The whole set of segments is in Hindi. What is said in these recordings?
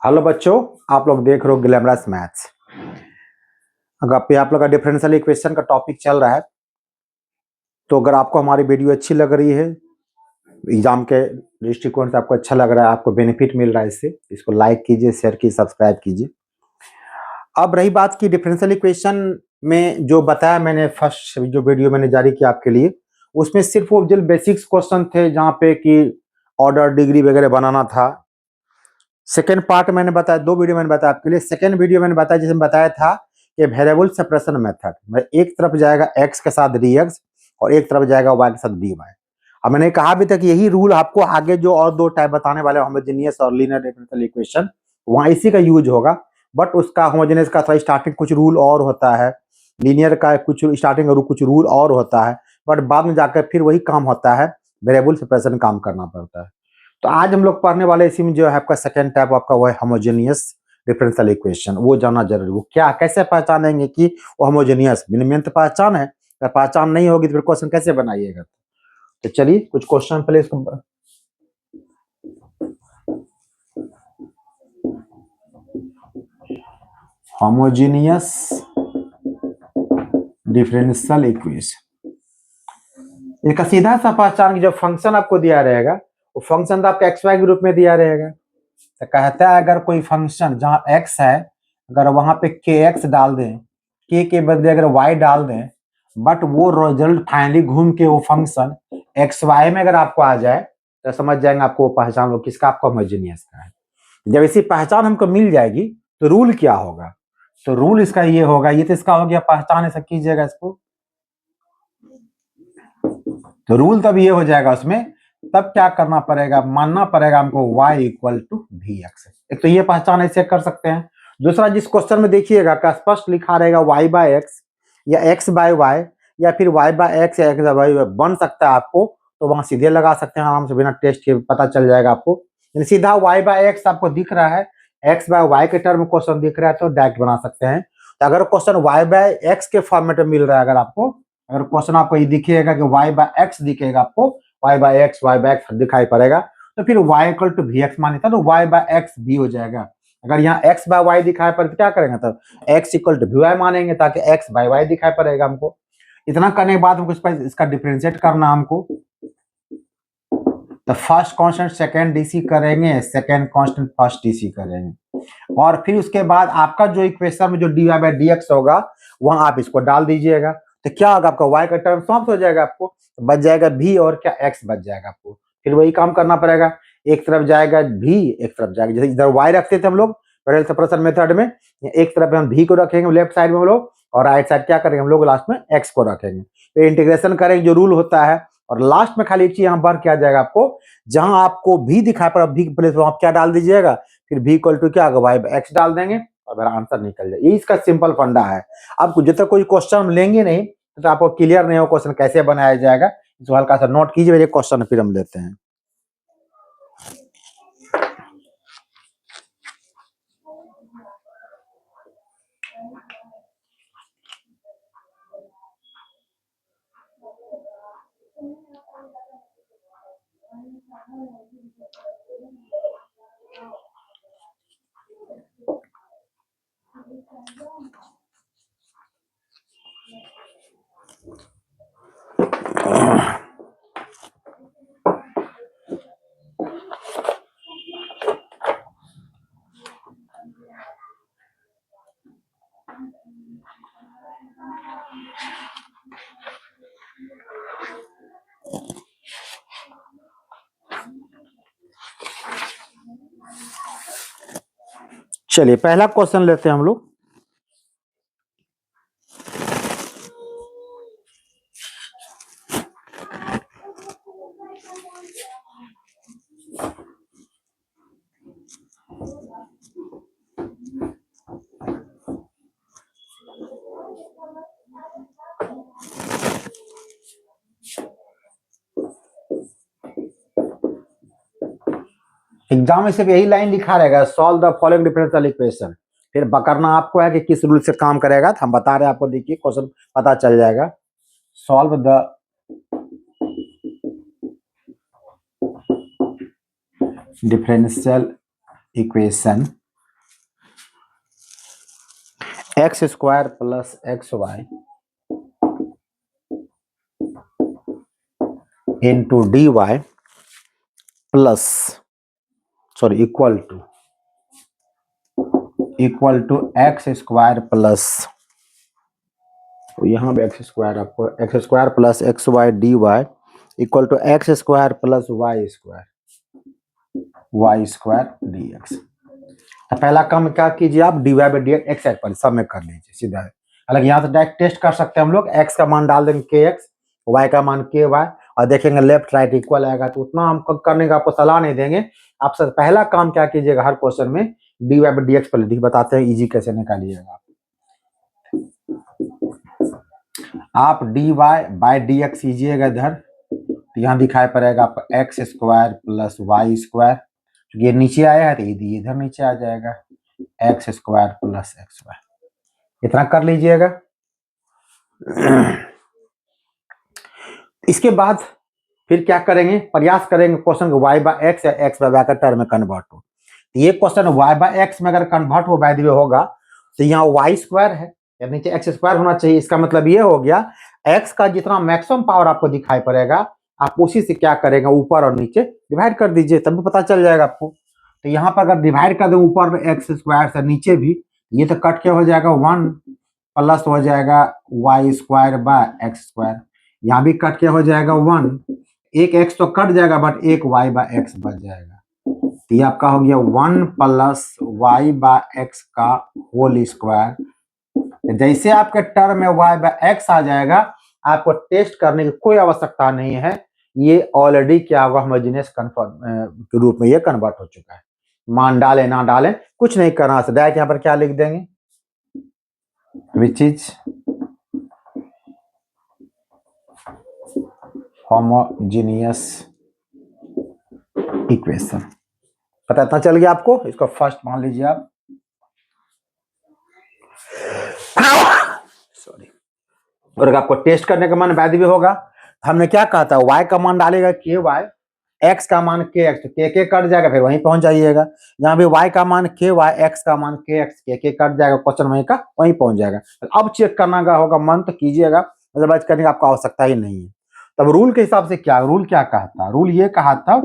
हेलो बच्चों, आप लोग देख रहे हो ग्लैमरस मैथ्स। अगर पे आप लोग का डिफरेंशियल इक्वेशन का टॉपिक चल रहा है, तो अगर आपको हमारी वीडियो अच्छी लग रही है, एग्जाम के दृष्टिकोण से आपको अच्छा लग रहा है, आपको बेनिफिट मिल रहा है इसको लाइक कीजिए, शेयर कीजिए, सब्सक्राइब कीजिए। अब रही बात की डिफरेंशियल इक्वेशन में जो बताया मैंने, फर्स्ट जो वीडियो मैंने जारी किया आपके लिए, उसमें सिर्फ वो जो बेसिक्स क्वेश्चन थे जहाँ पे कि ऑर्डर डिग्री वगैरह बनाना था। सेकेंड पार्ट मैंने बताया, दो वीडियो मैंने बताया आपके लिए। सेकेंड वीडियो मैंने बताया जिसमें बताया था कि वेरिएबल सेपरेशन मेथड में एक तरफ जाएगा x के साथ dx और एक तरफ जाएगा y के साथ dy। अब मैंने कहा भी था कि यही रूल आपको आगे जो और दो टाइप बताने वाले होमोजेनियस और लीनियर डिफरेंशियल इक्वेशन, वहाँ इसी का यूज होगा। बट उसका होमोजेनियस का थोड़ा स्टार्टिंग कुछ रूल और होता है, लीनियर का कुछ स्टार्टिंग कुछ रूल और होता है, बट बाद में जाकर फिर वही काम होता है, वेरिएबल सेपरेशन काम करना पड़ता है। तो आज हम लोग पढ़ने वाले इसी में जो है आपका सेकेंड टाइप आपका वो है होमोजेनियस डिफरेंशियल इक्वेशन। वो जानना जरूरी, वो क्या कैसे पहचानेंगे कि वो होमोजेनियस मिनिमम तो पहचान है, अगर पहचान नहीं होगी तो फिर क्वेश्चन कैसे बनाइएगा। तो चलिए कुछ क्वेश्चन पहले इसको होमोजेनियस डिफरेंशियल इक्वेशन, इसका सीधा सा पहचान की जो फंक्शन आपको दिया रहेगा, वो फंक्शन तो आपका एक्स वाई के रूप में दिया रहेगा। तो कहता है अगर कोई फंक्शन जहाँ x है, अगर वहां पे kx डाल दें, k के बदले अगर y डाल दें, बट वो रिजल्ट फाइनली घूम के वो फंक्शन एक्स वाई में अगर आपको आ जाए, तो समझ जाएंगे आपको वो पहचान वो किसका, आपका होमोजेनियस का है। जब इसी पहचान हमको मिल जाएगी तो रूल क्या होगा, तो रूल इसका ये होगा, ये तो इसका हो गया पहचान, ऐसा कीजिएगा इसको। तो रूल तब ये हो जाएगा उसमें, तब क्या करना पड़ेगा, मानना पड़ेगा हमको y equal to v x. एक तो ये पहचान ऐसे कर सकते हैं। दूसरा, जिस क्वेश्चन में देखिएगा का स्पष्ट लिखा रहेगा y बाय एक्स या x बाय वाई या फिर y बाय एक्स या x बाय वाई बन सकता है आपको, तो वहां सीधे लगा सकते हैं आराम से, बिना टेस्ट के पता चल जाएगा आपको। सीधा y बाय एक्स आपको दिख रहा है, x बाय वाई के टर्म क्वेश्चन दिख रहा है, तो डायरेक्ट बना सकते हैं। तो अगर क्वेश्चन y बाय एक्स के फॉर्मेट में मिल रहा है, अगर आपको अगर क्वेश्चन आपको ये दिखेगा कि y बाय एक्स दिखेगा, आपको y बाय एक्स दिखाई पड़ेगा, तो फिर y equal to v x मान लेता, तो y बाय एक्स भी हो जाएगा। अगर यहाँ x बाय वाई दिखाई पड़े तो क्या करेंगे, तब x equal to v y मानेंगे, ताकि x बाय वाई दिखाई पड़ेगा हमको। इतना करने के बाद हमको इसका डिफरेंशिएट करना हमको, तो फर्स्ट कांस्टेंट सेकंड डीसी करेंगे, सेकंड कांस्टेंट फर्स्ट डीसी करेंगे, और फिर उसके बाद आपका जो इक्वेशन में जो d y by d x होगा, वहां आप इसको डाल दीजिएगा। तो क्या होगा, आपका y का टर्म समाप्त हो जाएगा, आपको बच जाएगा v और क्या x बच जाएगा आपको। फिर वही काम करना पड़ेगा, एक तरफ जाएगा v, एक तरफ जाएगा, जैसे इधर y रखते थे हम लोग पैरेलल सेपरेशन मेथड में, एक तरफ हम v को रखेंगे लेफ्ट साइड में हम लोग, और राइट साइड क्या करेंगे हम लोग, लास्ट में x को रखेंगे। तो इंटीग्रेशन करेंगे जो रूल होता है, और लास्ट में खाली एक चीज यहाँ भर क्या जाएगा आपको, जहां आपको v दिखाई पड़ा v के प्लेस में आप क्या डाल दीजिएगा, फिर v इक्वल टू क्या होगा, वाई बाय एक्स डाल देंगे और मेरा आंसर निकल जाए। ये इसका सिंपल फंडा है। आपको जब तक कोई क्वेश्चन हम लेंगे नहीं, तो आपको क्लियर नहीं हो क्वेश्चन कैसे बनाया जाएगा, इसको हल्का सा नोट कीजिए, मेरे क्वेश्चन फिर हम लेते हैं। चलिए पहला क्वेश्चन लेते हैं हम लोग। एग्जाम में सिर्फ यही लाइन लिखा रहेगा, solve the following differential equation. फिर करना आपको है कि किस रूल से काम करेगा, तो हम बता रहे हैं आपको, देखिए क्वेश्चन पता चल जाएगा। Solve the differential equation x square plus x y into d y plus sorry equal to x square plus, तो यहाँ पे एक्स स्क्वायर, आपको x square plus x y d y equal to x square plus y square d x. पहला काम क्या कीजिए आप, d y by d x side पर सब में कर लीजिए सीधा। हालांकि यहाँ से डायरेक्ट टेस्ट कर सकते हैं हम लोग, एक्स का मान डाल देंगे के एक्स, वाई का मान के वाई, और देखेंगे लेफ्ट राइट इक्वल आएगा, तो उतना हम करने का आपको सलाह नहीं देंगे। आप सर पहला काम क्या कीजिएगा, हर क्वेश्चन में d y by d x पर बताते हैं इजी कैसे निकालिएगा। आप d y by d x कीजिएगा इधर, तो यहाँ दिखाई पड़ेगा आपका x square plus y square, क्योंकि ये नीचे आया है तो इधर नीचे आ जाएगा x square plus x y, इतना कर लीजिएगा। इसके बाद फिर क्या करेंगे, प्रयास करेंगे क्वेश्चन को वाई बाय एक्स या एक्स बाय वाई का टर्म में कन्वर्ट हो। ये क्वेश्चन वाई बाय एक्स में अगर कन्वर्ट हो बाय द वे होगा, तो यहाँ वाई स्क्वायर है या नीचे एक्स स्क्वायर होना चाहिए। इसका मतलब ये हो गया एक्स का जितना मैक्सिमम पावर आपको दिखाई पड़ेगा, आप उसी से क्या करेंगे, ऊपर और नीचे डिवाइड कर दीजिए, तब भी पता चल जाएगा आपको। तो यहाँ पर अगर डिवाइड कर दो ऊपर में एक्स स्क्वायर से नीचे भी, ये तो कट के हो जाएगा 1 प्लस हो जाएगा y square by x square, यहाँ भी कट के हो जाएगा 1, एक एक्स तो कट जाएगा बट एक वाई बाय एक्स बच जाएगा। तो ये आपका हो गया 1 प्लस वाई बाय एक्स का होल स्क्वायर। जैसे आपके टर्म में वाई बाय एक्स आ जाएगा, आपको टेस्ट करने की कोई आवश्यकता नहीं है, ये ऑलरेडी क्या होगा, होमोजेनियस के रूप में ये कन्वर्ट हो चुका है। मान डालें ना डालें कुछ नहीं करना, डायरेक्ट यहाँ पर क्या लिख देंगे, विच इज होमोजेनियस इक्वेशन। पता इतना चल गया आपको, इसको फर्स्ट मान लीजिए आप, सॉरी। और अगर आपको टेस्ट करने का मन वैध भी होगा, हमने क्या कहा था, y का मान डालेगा के वाई, x का मान के एक्स, तो के कट जाएगा, फिर वहीं पहुंच जाइएगा। यहाँ भी y का मान के वाई, x का मान के एक्स, के कट जाएगा, क्वेश्चन वहीं का वहीं पहुंच जाएगा। अब चेक करना का होगा, मन तो कीजिएगा, अदरवाइज करने की आपको आवश्यकता ही नहीं है। तब रूल के हिसाब से क्या, रूल क्या कहा था, रूल ये कहा था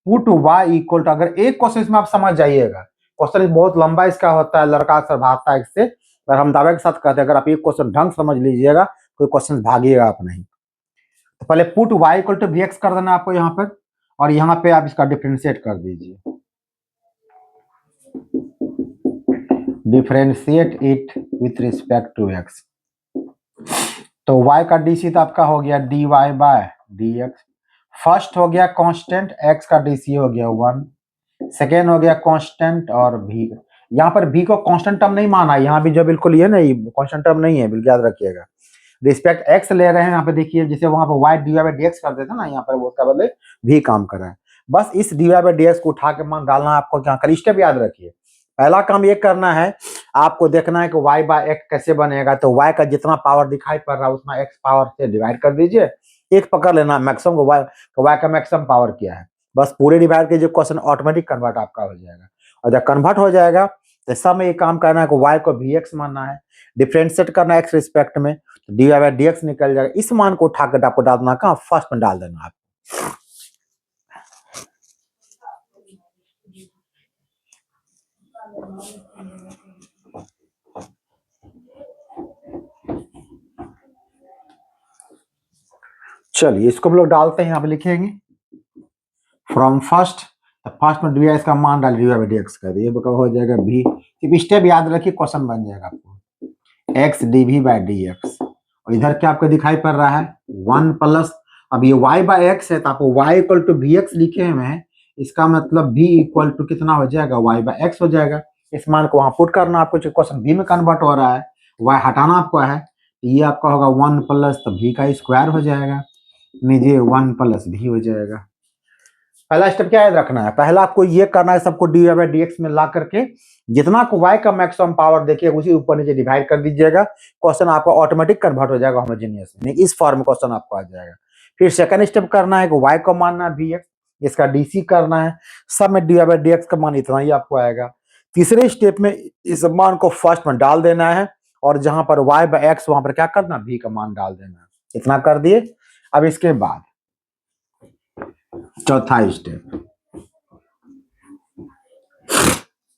पुट y इक्वल टू, अगर एक क्वेश्चन इसमें आप समझ जाइएगा, क्वेश्चन बहुत लंबा इसका होता है, लड़का अक्सर भागता है इससे, पर हम दावे के साथ कहते हैं अगर आप एक क्वेश्चन ढंग समझ लीजिएगा, कोई क्वेश्चन भागिएगा आप नहीं। तो पहले put y equal to v x कर देना आपको यहाँ पर, और यहाँ पे आप इसका डिफरेंशिएट कर दीजिए, differentiate it with respect to x। तो y का डी सी तो आपका हो गया dy by d x, first हो गया कांस्टेंट, x का डी सी हो गया 1, सेकेंड हो गया कांस्टेंट, और v, यहाँ पर v को कांस्टेंट टर्म नहीं माना, यहाँ भी जो बिल्कुल ये नहीं कांस्टेंट टर्म नहीं है, बिल्कुल याद रखिएगा। रिस्पेक्ट x ले रहे हैं, यहाँ पे देखिए जैसे वहां पर y d y by d x कर देते ना, यहाँ पर वो उसका बदले v काम कर रहा है। बस इस d y by d x को उठा के मान डालना आपको, क्या कर स्टेप याद रखिए। पहला काम ये करना है, आपको देखना है कि y बाय एक्स कैसे बनेगा, तो y का जितना पावर दिखाई पड़ रहा है उतना x पावर से डिवाइड कर दीजिए, एक पकड़ लेना मैक्सिमम को, y का मैक्सिमम पावर क्या है, बस पूरे डिवाइड कीजिए, क्वेश्चन ऑटोमेटिक कन्वर्ट आपका हो जाएगा। और जब कन्वर्ट हो जाएगा तो सब में ये काम करना है कि y को vx मानना है, डिफरेंशिएट करना है x रिस्पेक्ट में, तो d y by d x निकल जाएगा। इस मान को उठाकर आपको डालना कहाँ, फर्स्ट में डाल देना आप। चलिए इसको हम लोग डालते हैं, यहाँ पे लिखेंगे फ्रॉम फर्स्ट, फर्स्ट में डी वाई का मान डाल, d y by d x कर, ये हो जाएगा भी, सिर्फ स्टेप याद रखिए, क्वेश्चन बन जाएगा आपको, x d v by d x, और इधर क्या आपको दिखाई पड़ रहा है 1 प्लस, अब ये y बाय एक्स है तो आपको y equal to v x लिखे हुए हैं, इसका मतलब v इक्वल टू कितना हो जाएगा, y बाय एक्स हो जाएगा। इस मान को वहां पुट करना आपको, जो क्वेश्चन v में कन्वर्ट हो रहा है, y हटाना आपको है, तो ये आपका होगा 1 प्लस, तो v का स्क्वायर हो जाएगा, नीचे 1 प्लस v हो जाएगा। पहला स्टेप क्या याद रखना है, पहला आपको ये करना है, सबको d y by d x में ला करके जितना को y का मैक्सिमम पावर देखिए उसी ऊपर नीचे डिवाइड कर दीजिएगा, क्वेश्चन आपका ऑटोमेटिक कन्वर्ट हो जाएगा होमोजेनियस में, इस फॉर्म में क्वेश्चन आपको आ जाएगा। फिर सेकंड स्टेप करना है कि y को मानना है vx, इसका dc करना है, सब में d y by d x का मान इतना ही आपको आएगा। तीसरे स्टेप में इस मान को फर्स्ट में डाल देना है, और जहां पर y बाय एक्स वहां पर क्या करना, v का मान डाल देना। इतना कर दिए। अब इसके बाद चौथा स्टेप,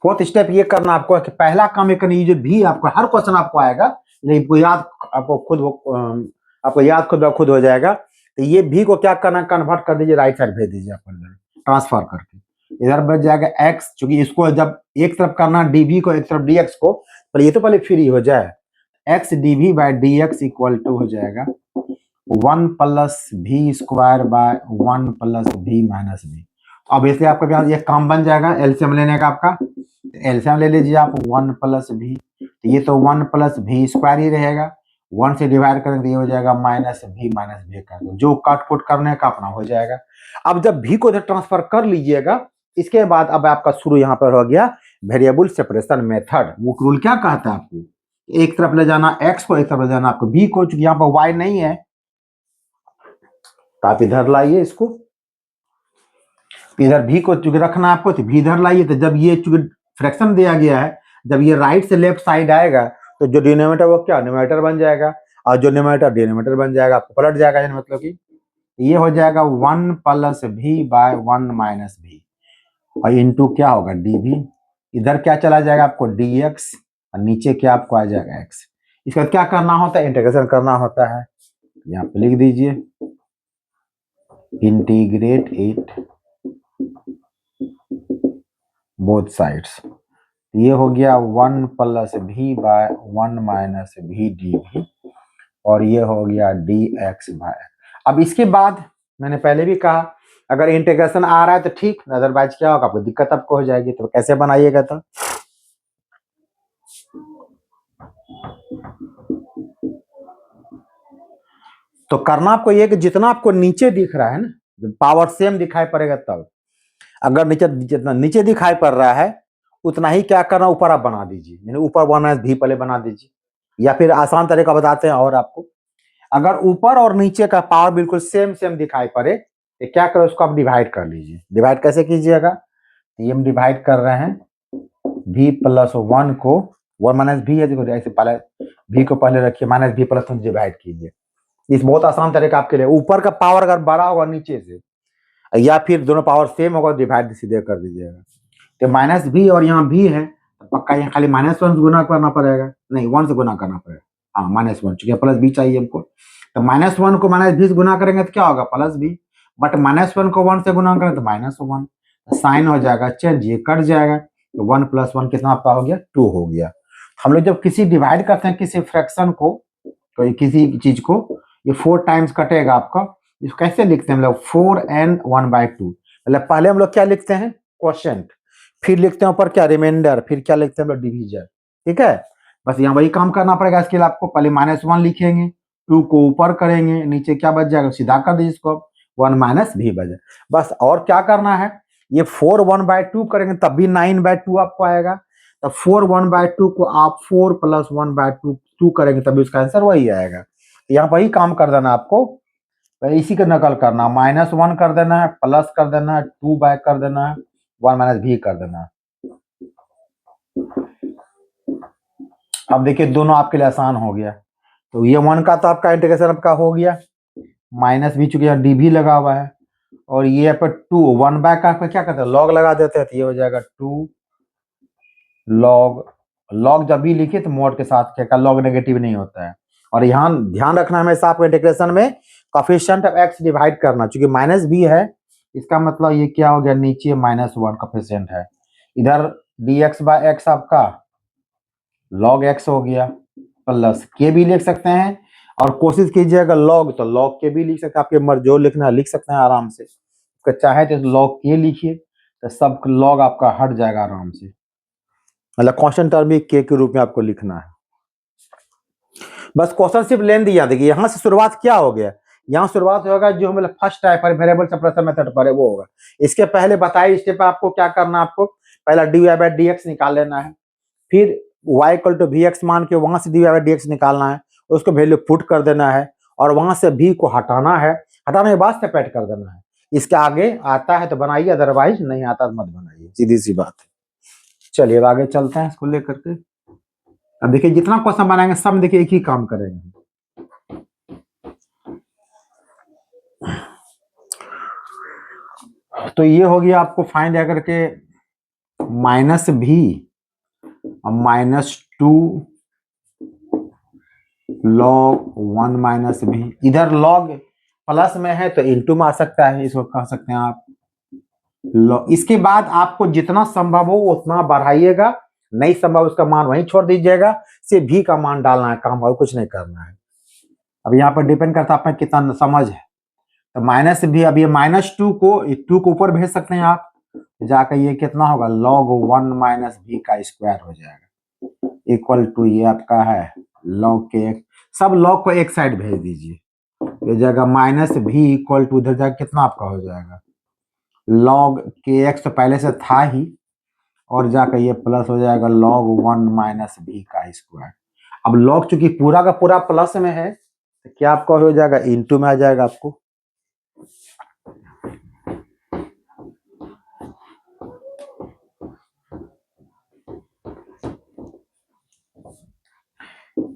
फोर्थ स्टेप ये करना आपको कि पहला काम ये करना, ये जो भी आपको हर क्वेश्चन आपको आएगा, लेकिन याद आपको याद खुद हो जाएगा। तो ये भी को क्या करना, कन्वर्ट कर दीजिए, राइट साइड भेज दीजिए अपन ट्रांसफर करके। इधर बच जाएगा x, चूंकि इसको जब एक तरफ करना dv को, एक तरफ dx को, पर ये तो पहले फ्री हो जाए। x dv by dx equal to हो जाएगा 1 plus v square by 1 plus v minus v। अब इसलिए आपका पास ये काम बन जाएगा एलसीएम लेने का। आपका एलसीएम ले लीजिए आप 1 प्लस v, तो ये तो 1 प्लस v स्क्वायर ही रहेगा, 1 से डिवाइड करेंगे तो ये हो जाएगा माइनस v कर दो, जो काट पुट करने का अपना हो जाएगा। अब जब v को इधर ट्रांसफर कर लीजिएगा, इसके बाद अब आपका शुरू यहाँ पर हो गया वेरिएबल सेपरेशन मेथड। वो रूल क्या कहता है आपको, एक तरफ ले जाना x को, एक तरफ ले जाना आपको v को। चूंकि यहाँ पर y नहीं है तो आप इधर लाइए इसको, इधर v को चूंकि रखना आपको, तो v इधर लाइए। तो जब ये चूंकि फ्रैक्शन दिया गया है, जब ये राइट से लेफ्ट साइड आएगा तो जो डिनोमिनेटर वो क्या न्यूमरेटर बन जाएगा, और जो न्यूमरेटर डिनोमिनेटर बन जाएगा, आपको पलट जाएगा। मतलब कि ये हो जाएगा 1 plus v by 1 minus v, और इंटू क्या होगा dv। इधर क्या चला जाएगा आपको dx, और नीचे क्या आपको आ जाएगा x। इसके बाद क्या करना होता है, इंटीग्रेशन करना होता है। यहाँ पे लिख दीजिए इंटीग्रेट इट बोथ साइड्स। ये हो गया 1 plus v by 1 minus v dv, और ये हो गया dx बाय। अब इसके बाद मैंने पहले भी कहा, अगर इंटीग्रेशन आ रहा है तो ठीक, अदरवाइज क्या होगा, आपको दिक्कत आपको हो जाएगी। तो कैसे बनाइएगा, तो करना आपको ये कि जितना आपको नीचे दिख रहा है ना, जब पावर सेम दिखाई पड़ेगा तब, अगर नीचे जितना नीचे दिखाई पड़ रहा है उतना ही क्या करना, ऊपर आप बना दीजिए। यानी ऊपर 1 v पहले बना दीजिए, या फिर आसान तरीका बताते हैं और आपको, अगर ऊपर और नीचे का पावर बिल्कुल सेम दिखाई पड़े तो क्या करो, उसको आप डिवाइड कर लीजिए। डिवाइड कैसे कीजिएगा, ये हम डिवाइड कर रहे हैं v प्लस 1 को, 1 माइनस v है, देखो ऐसे पहले v को पहले रखिए, माइनस v प्लस 1 डिवाइड कीजिए। इस बहुत आसान तरीका आपके लिए, ऊपर का पावर अगर बड़ा होगा नीचे से, या फिर दोनों पावर सेम होगा, डिवाइड सीधे कर दीजिएगा। तो माइनस v और यहाँ v है, तो पक्का यहाँ खाली -1 से गुना करना पड़ेगा, नहीं 1 से गुना करना पड़ेगा। हाँ -1, चूंकि प्लस b चाहिए हमको, तो -1 को -v से गुना करेंगे तो क्या होगा, प्लस b। बट -1 को 1 से गुना करें तो -1, साइन हो जाएगा चेंज, ये कट जाएगा। तो 1 प्लस 1 कितना आपका हो गया, 2 हो गया। हम लोग जब किसी डिवाइड करते हैं किसी फ्रैक्शन को, तो किसी चीज को, ये 4 टाइम्स कटेगा आपका। इसको कैसे लिखते हैं हम लोग, 4n 1/2। मतलब पहले हम लोग क्या लिखते हैं, क्वोशिएंट, फिर लिखते हैं ऊपर क्या, रिमाइंडर, फिर क्या लिखते हैं हम लोग, डिवीजन। ठीक है, बस यहाँ वही काम करना पड़ेगा। इसके लिए आपको पहले -1 लिखेंगे, 2 को ऊपर करेंगे, नीचे क्या बच जाएगा, सीधा कर दीजिए इसको, 1 माइनस v बचे। बस और क्या करना है, ये 4 1/2 करेंगे तब भी 9/2 आपको आएगा। तो 4 1/2 को आप 4 प्लस 1/2 करेंगे तभी उसका आंसर वही आएगा। यहाँ वही काम कर देना आपको, तो इसी का नकल करना, -1 कर देना है, प्लस कर देना है, 2 बाय कर देना है, 1 माइनस v कर देना है। अब देखिए दोनों आपके लिए आसान हो गया। तो ये 1 का तो आपका इंटीग्रेशन आपका हो गया, माइनस v चूंकि यहाँ dv लगा हुआ है, और ये पर 2 1 बाय का क्या करते हैं, लॉग लगा देते हैं, तो ये हो जाएगा 2 लॉग जब भी लिखिए तो मोड के साथ क्या, लॉग नेगेटिव नहीं होता है। और यहाँ ध्यान रखना हमेशा आपको इंटीग्रेशन में कोफिशिएंट ऑफ x डिवाइड करना, चूंकि -v है, इसका मतलब ये क्या हो गया, नीचे -1 कोफिशिएंट है, इधर dx बाय x आपका log x हो गया, प्लस के भी लिख सकते हैं, और कोशिश कीजिएगा लॉग, तो लॉग के भी लिख सकते हैं, आपके मर्जी जो लिखना है लिख सकते हैं आराम से। चाहे तो लॉग के लिखिए, तो सब लॉग आपका हट जाएगा आराम से। मतलब कांस्टेंट टर्म भी के रूप में आपको लिखना है। बस क्वेश्चन सिर्फ लेन दिया, देखिए यहाँ से शुरुआत क्या हो गया, यहाँ शुरुआत होगा जो हम फर्स्ट टाइप पर वेरिएबल सेपरेशन मेथड पर है वो होगा। इसके पहले बताइए स्टेप आपको क्या करना है, आपको पहला dy/dx निकाल लेना है, फिर y इक्वल टू vx मान के वहां से dy/dx निकालना है, उसको वैल्यू पुट कर देना है, और वहां से v को हटाना है, हटाने के बाद सेपरेट कर देना है। इसके आगे आता है तो बनाइए, अदरवाइज नहीं आता तो मत बनाइए, सीधी सी बात है। चलिए अब आगे चलते हैं इसको लेकर के। अब देखिए जितना क्वेश्चन बनाएंगे सब देखिए एक ही काम करेंगे। तो ये हो गया आपको फाइंड आकर के माइनस भी -2 log 1 माइनस भी, इधर log प्लस में है तो इंटू में आ सकता है, इसको कह सकते हैं आप log। इसके बाद आपको जितना संभव हो उतना बढ़ाइएगा, नहीं संभव उसका मान वहीं छोड़ दीजिएगा, सिर्फ भी का मान डालना है, काम और कुछ नहीं करना है। अब यहाँ पर डिपेंड करता है आप में कितना समझ है। तो माइनस भी, अब ये -2 को 2 को ऊपर भेज सकते हैं आप, जाकर ये कितना होगा log 1 माइनस भी का स्क्वायर हो जाएगा, इक्वल टू ये आपका है log के, सब log को एक साइड भेज दीजिए, ये जाएगा माइनस भी इक्वल टू उधर जाकर कितना आपका हो जाएगा log के एक्स तो पहले से था ही, और जाकर ये प्लस हो जाएगा log 1 माइनस भी का स्क्वायर। अब log चूंकि पूरा का पूरा प्लस में है तो क्या आपका हो जाएगा इंटू में आ जाएगा आपको।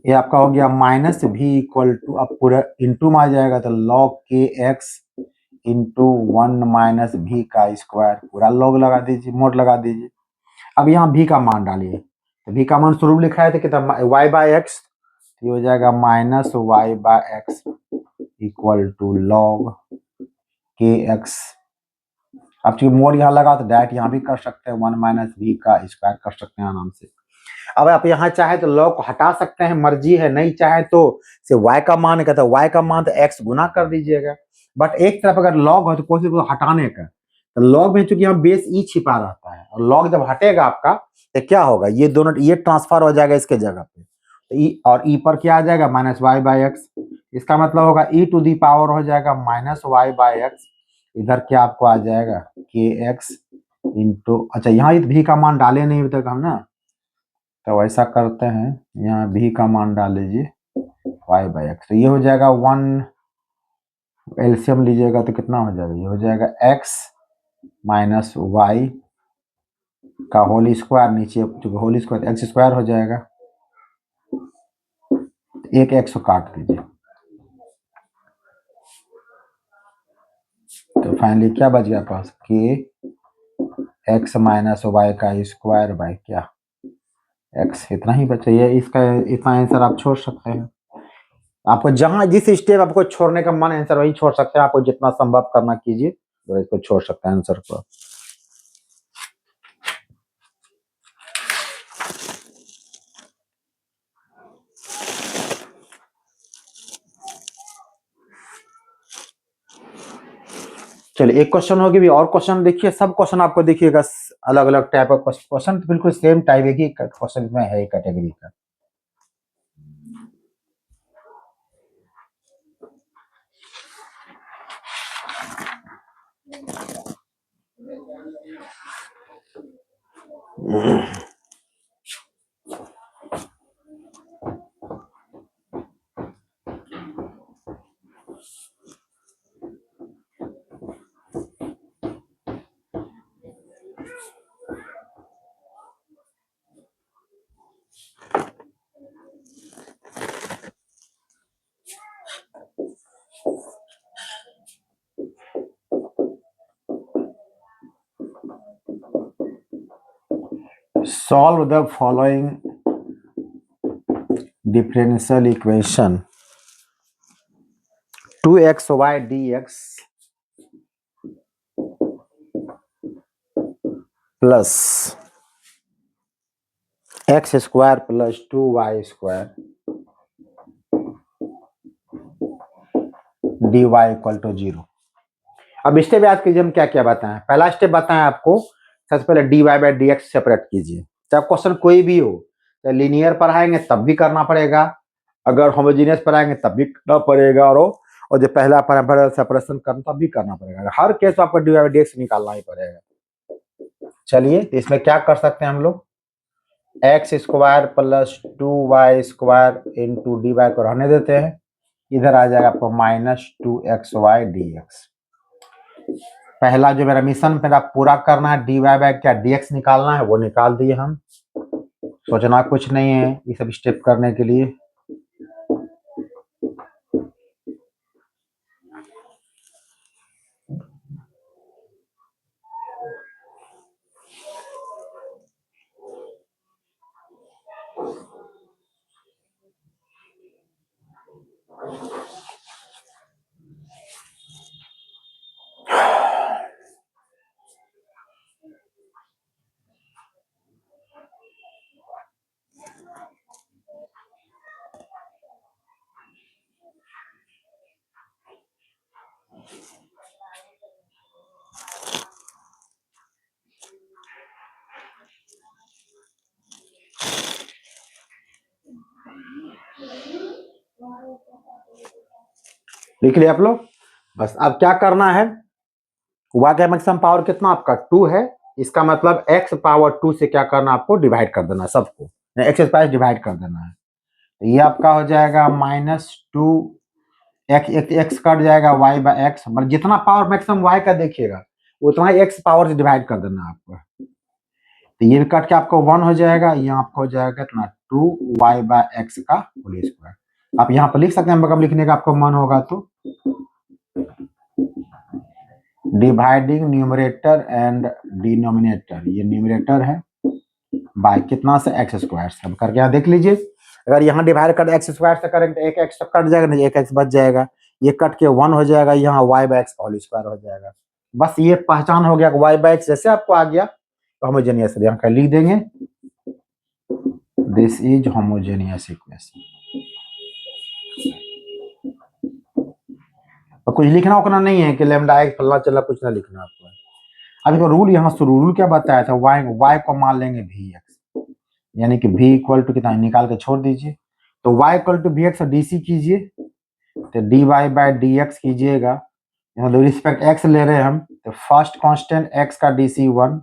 ये आपका हो गया माइनस भी इक्वल टू, अब पूरा इंटू में आ जाएगा तो log के एक्स इंटू 1 माइनस भी का स्क्वायर, पूरा log लगा दीजिए, मोड लगा दीजिए। अब यहाँ भी का मान डालिए, तो भी का मान स्वरूप लिखा है तो कितना y बाय एक्स, ये हो जाएगा minus y by x equal to log के एक्स। अब चूंकि मोड यहाँ लगा तो डायरेक्ट यहाँ भी कर सकते हैं, 1 माइनस भी का स्क्वायर कर सकते हैं आराम से। अब आप यहाँ चाहे तो log को हटा सकते हैं, मर्जी है, नहीं चाहे तो से y का मान कहता है, y का मान तो x गुना कर दीजिएगा। बट एक तरफ अगर log हो तो कोशिश करो हटाने का, तो log में चूंकि यहाँ बेस ई छिपा रहता है, और log जब हटेगा आपका तो क्या होगा, ये दोनों ये ट्रांसफर हो जाएगा इसके जगह पे, तो ई और ई पर क्या आ जाएगा माइनस वाई बाई एक्स, इसका मतलब होगा ई टू दी पावर हो जाएगा माइनस वाई बाई एक्स, इधर क्या आपको आ जाएगा के एक्स इंटू, अच्छा यहाँ भी का मान डाले नहीं अभी तक हम ना, तो ऐसा करते हैं यहाँ भी का मान डाल लीजिए वाई बाई एक्स, तो ये हो जाएगा 1, एलसीएम लीजिएगा तो कितना हो जाएगा, ये हो जाएगा एक्स माइनस वाई का होल स्क्वायर, नीचे जो होल स्क्वायर एक्स स्क्वायर हो जाएगा, एक एक्स को काट दीजिए, तो फाइनली क्या बच गया पास के एक्स माइनस वाई का स्क्वायर बाय क्या एक्स, इतना ही बचा। ये इसका इतना आंसर आप छोड़ सकते हैं, आपको जहां जिस स्टेप आपको छोड़ने का मन आंसर वही छोड़ सकते हैं, आपको जितना संभव करना कीजिए, तो इसको छोड़ सकते हैं आंसर को। चलिए एक क्वेश्चन होगी भी, और क्वेश्चन देखिए, सब क्वेश्चन आपको देखिएगा अलग अलग टाइप का क्वेश्चन, तो बिल्कुल सेम टाइप एक ही क्वेश्चन में है कैटेगरी का। Solve the following differential equation: 2xy dx plus x square plus 2y square dy equal to 0। अब स्टेप याद कीजिए हम क्या क्या बताएं। पहला स्टेप बताएं आपको, सबसे पहले dy by d x separate कीजिए, चाहे क्वेश्चन कोई भी हो, चाहे लीनियर पढ़ाएंगे तब भी करना पड़ेगा, अगर होमोजीनियस पढ़ाएंगे तब भी करना पड़ेगा, और जो पहला पढ़ा सेपरेशन करना तब भी करना पड़ेगा, हर केस आपको dy बाई डी एक्स निकालना ही पड़ेगा। चलिए तो इसमें क्या कर सकते हैं हम लोग, x square plus 2y square into d y को रहने देते हैं, इधर आ जाएगा आपको -2xy dx। पहला जो मेरा मिशन मेरा पूरा करना है dy बाय क्या dx निकालना है, वो निकाल दिए हम। सोचना कुछ नहीं है ये सब स्टेप करने के लिए। लिख लिया आप लोग? बस अब क्या करना है, y का मैक्सिमम पावर कितना आपका 2 है, इसका मतलब x पावर 2 से क्या करना आपको डिवाइड कर देना सबको, x स्क्वायर डिवाइड कर देना है। तो ये आपका हो जाएगा -2 x कट जाएगा y बाय एक्स, मतलब जितना पावर मैक्सिमम y का देखिएगा उतना ही x पावर से डिवाइड कर देना है आपको। तो ये कट के आपको 1 हो जाएगा, यहाँ आपको हो जाएगा इतना 2y बाय एक्स का होल स्क्वायर। आप यहाँ पर लिख सकते हैं, मतलब लिखने का आपको मन होगा तो डिवाइडिंग न्यूमरेटर एंड डिनोमिनेटर, ये न्यूमरेटर है बाय कितना से एक्स स्क्वायर से। अब करके यहाँ देख लीजिए, अगर यहाँ डिवाइड कर एक्स स्क्वायर से करेंगे तो एक एक्स कट जाएगा, नहीं एक एक्स बच जाएगा, ये कट के 1 हो जाएगा, यहाँ y by x whole square हो जाएगा। बस ये पहचान हो गया, y बाय एक्स जैसे आपको आ गया तो होमोजेनियस, यहाँ का लिख देंगे दिस इज होमोजेनियस इक्वेशन। और कुछ लिखना उखना नहीं है कि लैम्डा एक्स फलना चला, कुछ ना लिखना आपको। अब देखो रूल यहाँ से रूल क्या बताया था, y को मान लेंगे vx, यानी कि v इक्वल टू कितना निकाल के छोड़ दीजिए, तो y इक्वल टू vx और dc कीजिए, तो dy बाय dx कीजिएगा, मतलब रिस्पेक्ट x ले रहे हैं हम, तो फर्स्ट कांस्टेंट x का dc 1,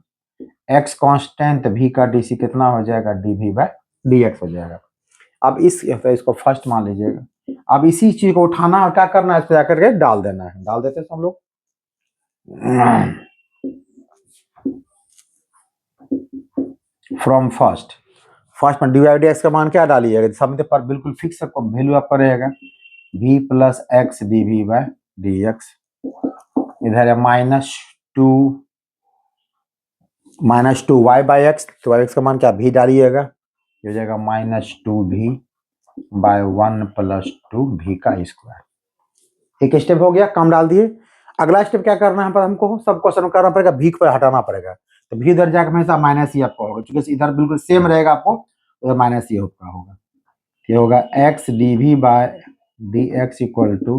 x कांस्टेंट v का dc कितना हो जाएगा dv बाय dx हो जाएगा। अब इसको फर्स्ट मान लीजिएगा। अब इसी चीज को उठाना और क्या करना है, इस पे जाकर के डाल देना है, डाल देते हैं हम लोग। फ्रॉम फर्स्ट में डिवाइड एक्स का मान क्या डालिएगा, सब पर बिल्कुल फिक्स वैल्यू आपका रहेगा v plus x d v by d x, इधर है -2 वाई बाय एक्स, तो वाई एक्स का मान क्या v डालिएगा, ये हो जाएगा -2v बाय 1 प्लस 2v का स्क्वायर। एक स्टेप हो गया, काम डाल दिए। अगला स्टेप क्या करना है, पर हमको सब क्वेश्चन करना पड़ेगा, v को हटाना पड़ेगा, तो v इधर जाकर हमेशा माइनस ही आपका होगा, क्योंकि इधर बिल्कुल सेम रहेगा आपको, उधर माइनस ही होगा। ये होगा x dv by dx equal to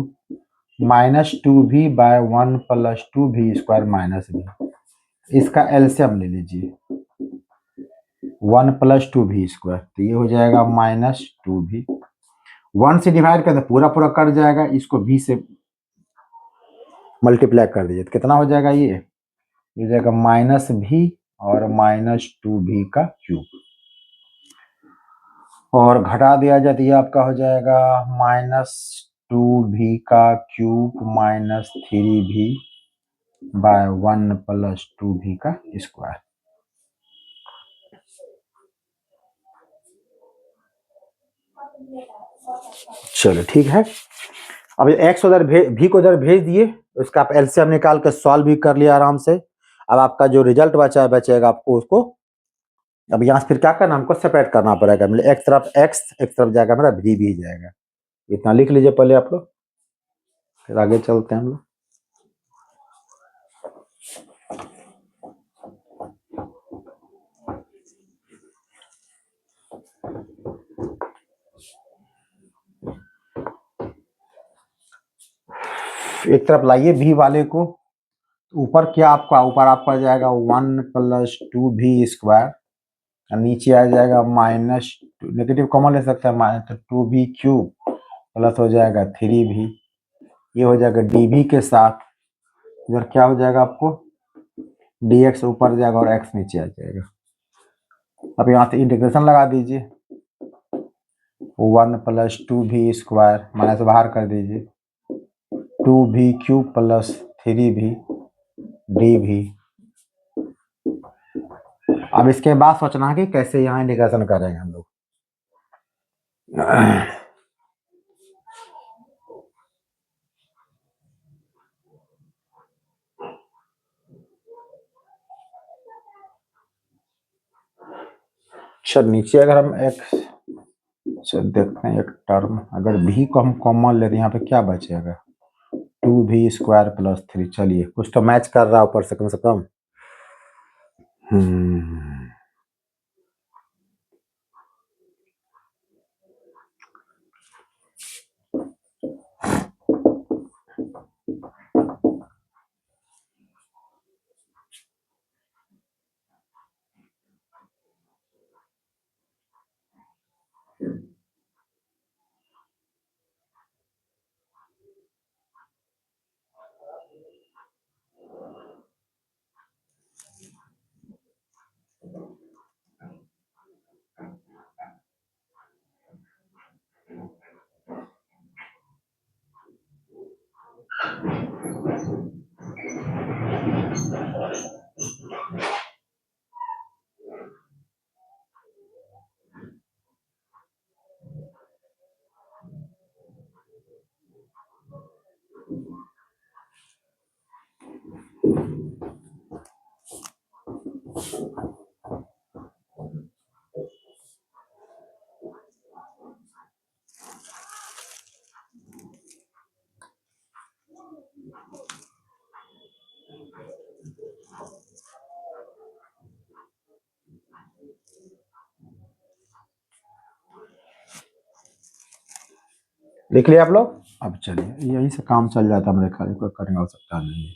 -2v by 1 plus 2v square minus v। इसका एलसीएम ले लीजिए 1 प्लस 2v स्क्वायर, तो ये हो जाएगा -2v, 1 से डिवाइड कर दे पूरा पूरा कट जाएगा, इसको v से मल्टीप्लाई कर दीजिए, तो कितना हो जाएगा, ये हो जाएगा -v और -2v का क्यूब, और घटा दिया जाए तो ये आपका हो जाएगा -2v का cube minus 3v bye 1 plus 2v का स्क्वायर। चलो ठीक है, अब x उधर v को उधर भेज दिए, उसका आप एलसीएम निकाल के सॉल्व भी कर लिया आराम से। अब आपका जो रिजल्ट बचेगा आपको उसको, अब यहाँ से फिर क्या करना, हमको सेपरेट करना पड़ेगा, मतलब एक तरफ जाएगा मेरा v भी जाएगा, इतना लिख लीजिए पहले आप लोग, फिर आगे चलते हैं हम लोग। एक तरफ लाइए v वाले को, ऊपर क्या आपका, ऊपर आपका जाएगा 1 प्लस 2v स्क्वायर, नीचे आ जाएगा माइनस, नेगेटिव कॉमन ले सकते हैं, तो 2v क्यूब प्लस हो जाएगा 3v, ये हो जाएगा dv के साथ, इधर क्या हो जाएगा आपको dx ऊपर जाएगा और x नीचे आ जाएगा। अब यहाँ से इंटीग्रेशन लगा दीजिए, 1 प्लस 2v स्क्वायर माइनस बाहर कर दीजिए, 2v cube plus 3v dv। अब इसके बाद सोचना है कि कैसे यहाँ इंटीग्रेशन करेंगे हम लोग। चल नीचे अगर हम एक चल देखते हैं एक टर्म, अगर भी को हम कॉमन लेते हैं यहाँ पे क्या बचेगा, 2v² + 3। चलिए कुछ तो मैच कर रहा है ऊपर से कम से कम। लिख लिया आप लोग? अब चलिए यहीं से काम चल जाता है मेरे ख्याल, कोई करने आवश्यकता नहीं है।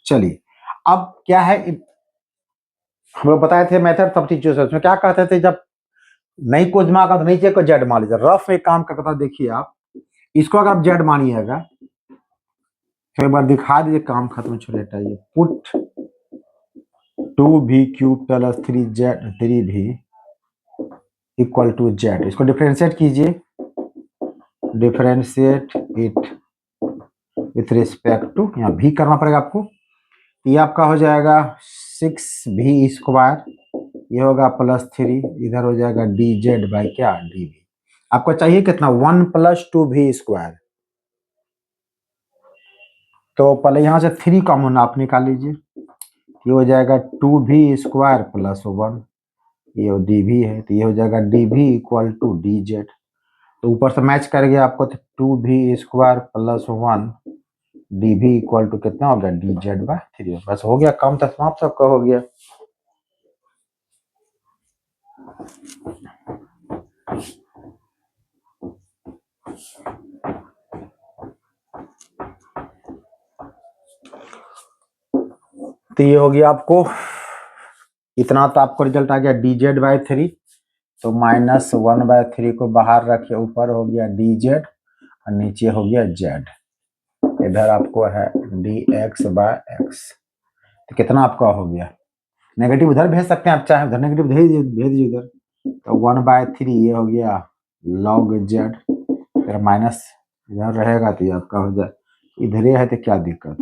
चलिए अब क्या है, हम लोग बताए थे मेथड सब्स्टिट्यूशन, उसमें क्या कहते थे, जब नहीं कुछ मांगा तो नीचे को जेड मान लीजिए। रफ में काम करता देखिए आप, इसको अगर आप जेड मानिएगा, एक बार दिखा दीजिए, काम खत्म, छोड़े हटाइए। पुट 2v³ + 3v = जेड, इसको डिफरेंशिएट कीजिए, differentiate it with respect to, यहाँ भी करना पड़ेगा आपको। ये आपका हो जाएगा 6v², ये होगा +3, इधर हो जाएगा dz/ क्या dv। आपको चाहिए कितना, 1 + 2v²। तो पहले यहाँ से 3 कॉमन आप निकाल लीजिए, ये हो जाएगा 2v² + 1, ये dv है, तो ये हो जाएगा dv = dz। तो ऊपर से मैच कर गया आपको, तो 2v² + 1 dv = कितना हो गया, dz/3। बस हो गया काम, तो समाप्त सबका हो गया। तो ये हो गया आपको, इतना तो आपको रिजल्ट आ गया dz/3। तो -1/3 को बाहर रखे, ऊपर हो गया dz और नीचे हो गया z। इधर आपको है dx/x। तो कितना आपका हो गया, नेगेटिव उधर भेज सकते हैं आप, चाहे उधर नेगेटिव भेज दीजिए उधर। तो 1/3 ये हो गया log z, फिर माइनस इधर रहेगा तो ये आपका हो जाए, इधर है तो क्या दिक्कत,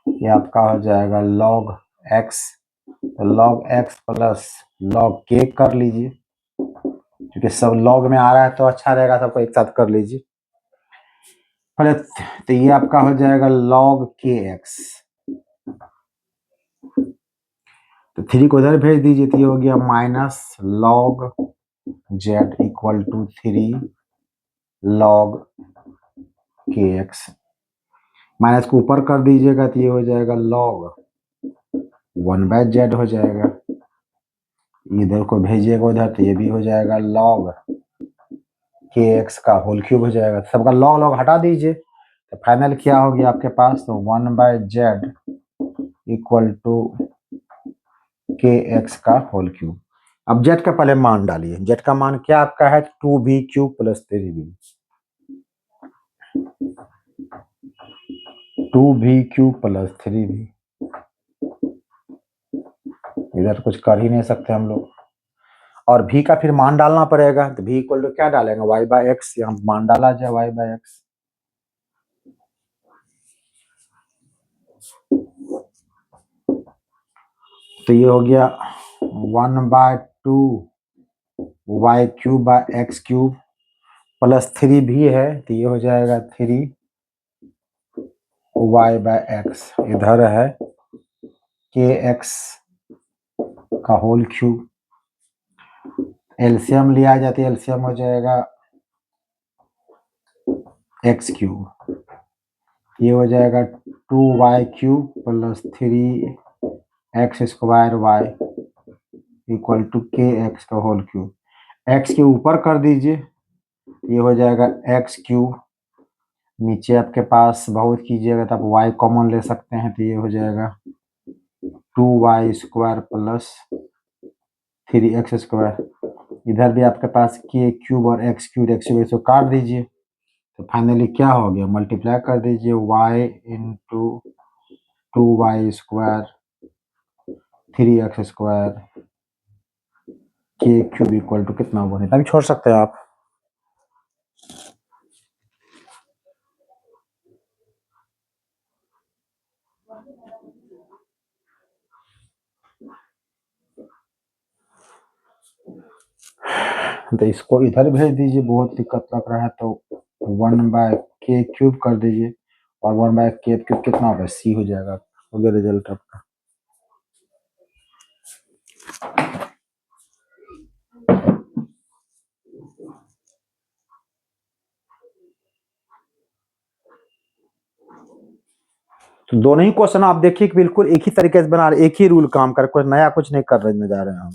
ये आपका हो जाएगा log x। तो log x + log k कर लीजिए, क्योंकि सब log में आ रहा है तो अच्छा रहेगा, सबको एक साथ कर लीजिए पहले। तो ये आपका हो जाएगा log kx, तो 3 को उधर भेज दीजिए, तो ये हो गया -log z = 3 log kx। Minus को ऊपर कर दीजिएगा तो ये हो जाएगा log 1/z हो जाएगा, इधर को भेजिएगा उधर तो ये भी हो जाएगा log kx का होल क्यूब हो जाएगा। सबका log log हटा दीजिए, तो फाइनल क्या हो गया आपके पास, तो 1/z = kx का होल क्यूब। अब z का पहले मान डालिए, z का मान क्या आपका है, 2v³ + 3v। 2v³ + 3v, इधर कुछ कर ही नहीं सकते हम लोग। और v का फिर मान डालना पड़ेगा, तो v = क्या डालेंगे, y/x, यहाँ मान डाला जाए y/x। तो ये हो गया 1/2 y cube by x cube plus 3 भी है तो ये हो जाएगा 3 वाई बाय एक्स। इधर है के एक्स का होल क्यूब। एलसीएम लिया जाता है, एलसीएम हो जाएगा एक्स क्यूब, ये हो जाएगा 2y cube plus 3x square y equal to के एक्स का होल क्यूब। एक्स के ऊपर कर दीजिए, ये हो जाएगा एक्स क्यूब। नीचे आपके पास बहुत कीजिएगा तो आप y कॉमन ले सकते हैं, तो ये हो जाएगा 2y square plus 3x square. इधर भी आपके पास के क्यूब और एक्स क्यूब इसको काट दीजिए, तो फाइनली क्या हो गया, मल्टीप्लाई कर दीजिए y into 2y square 3x square के क्यूब इक्वल टू कितना होगा, इतना भी छोड़ सकते हैं आप। तो इसको इधर भेज दीजिए, बहुत दिक्कत लग रहा है तो 1/k क्यूब कर दीजिए, और 1/k क्यूब कितना होगा, c हो जाएगा, हो गया रिजल्ट आपका। तो दोनों ही क्वेश्चन आप देखिए कि बिल्कुल एक ही तरीके से बना रहे, एक ही रूल काम कर, कुछ नया कुछ नहीं कर रहे जा रहे हैं हम।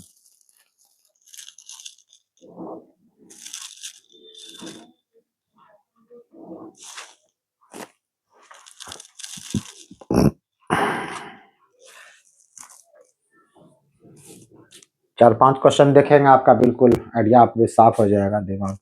चार पांच क्वेश्चन देखेंगे, आपका बिल्कुल आइडिया आप साफ हो जाएगा दिमाग।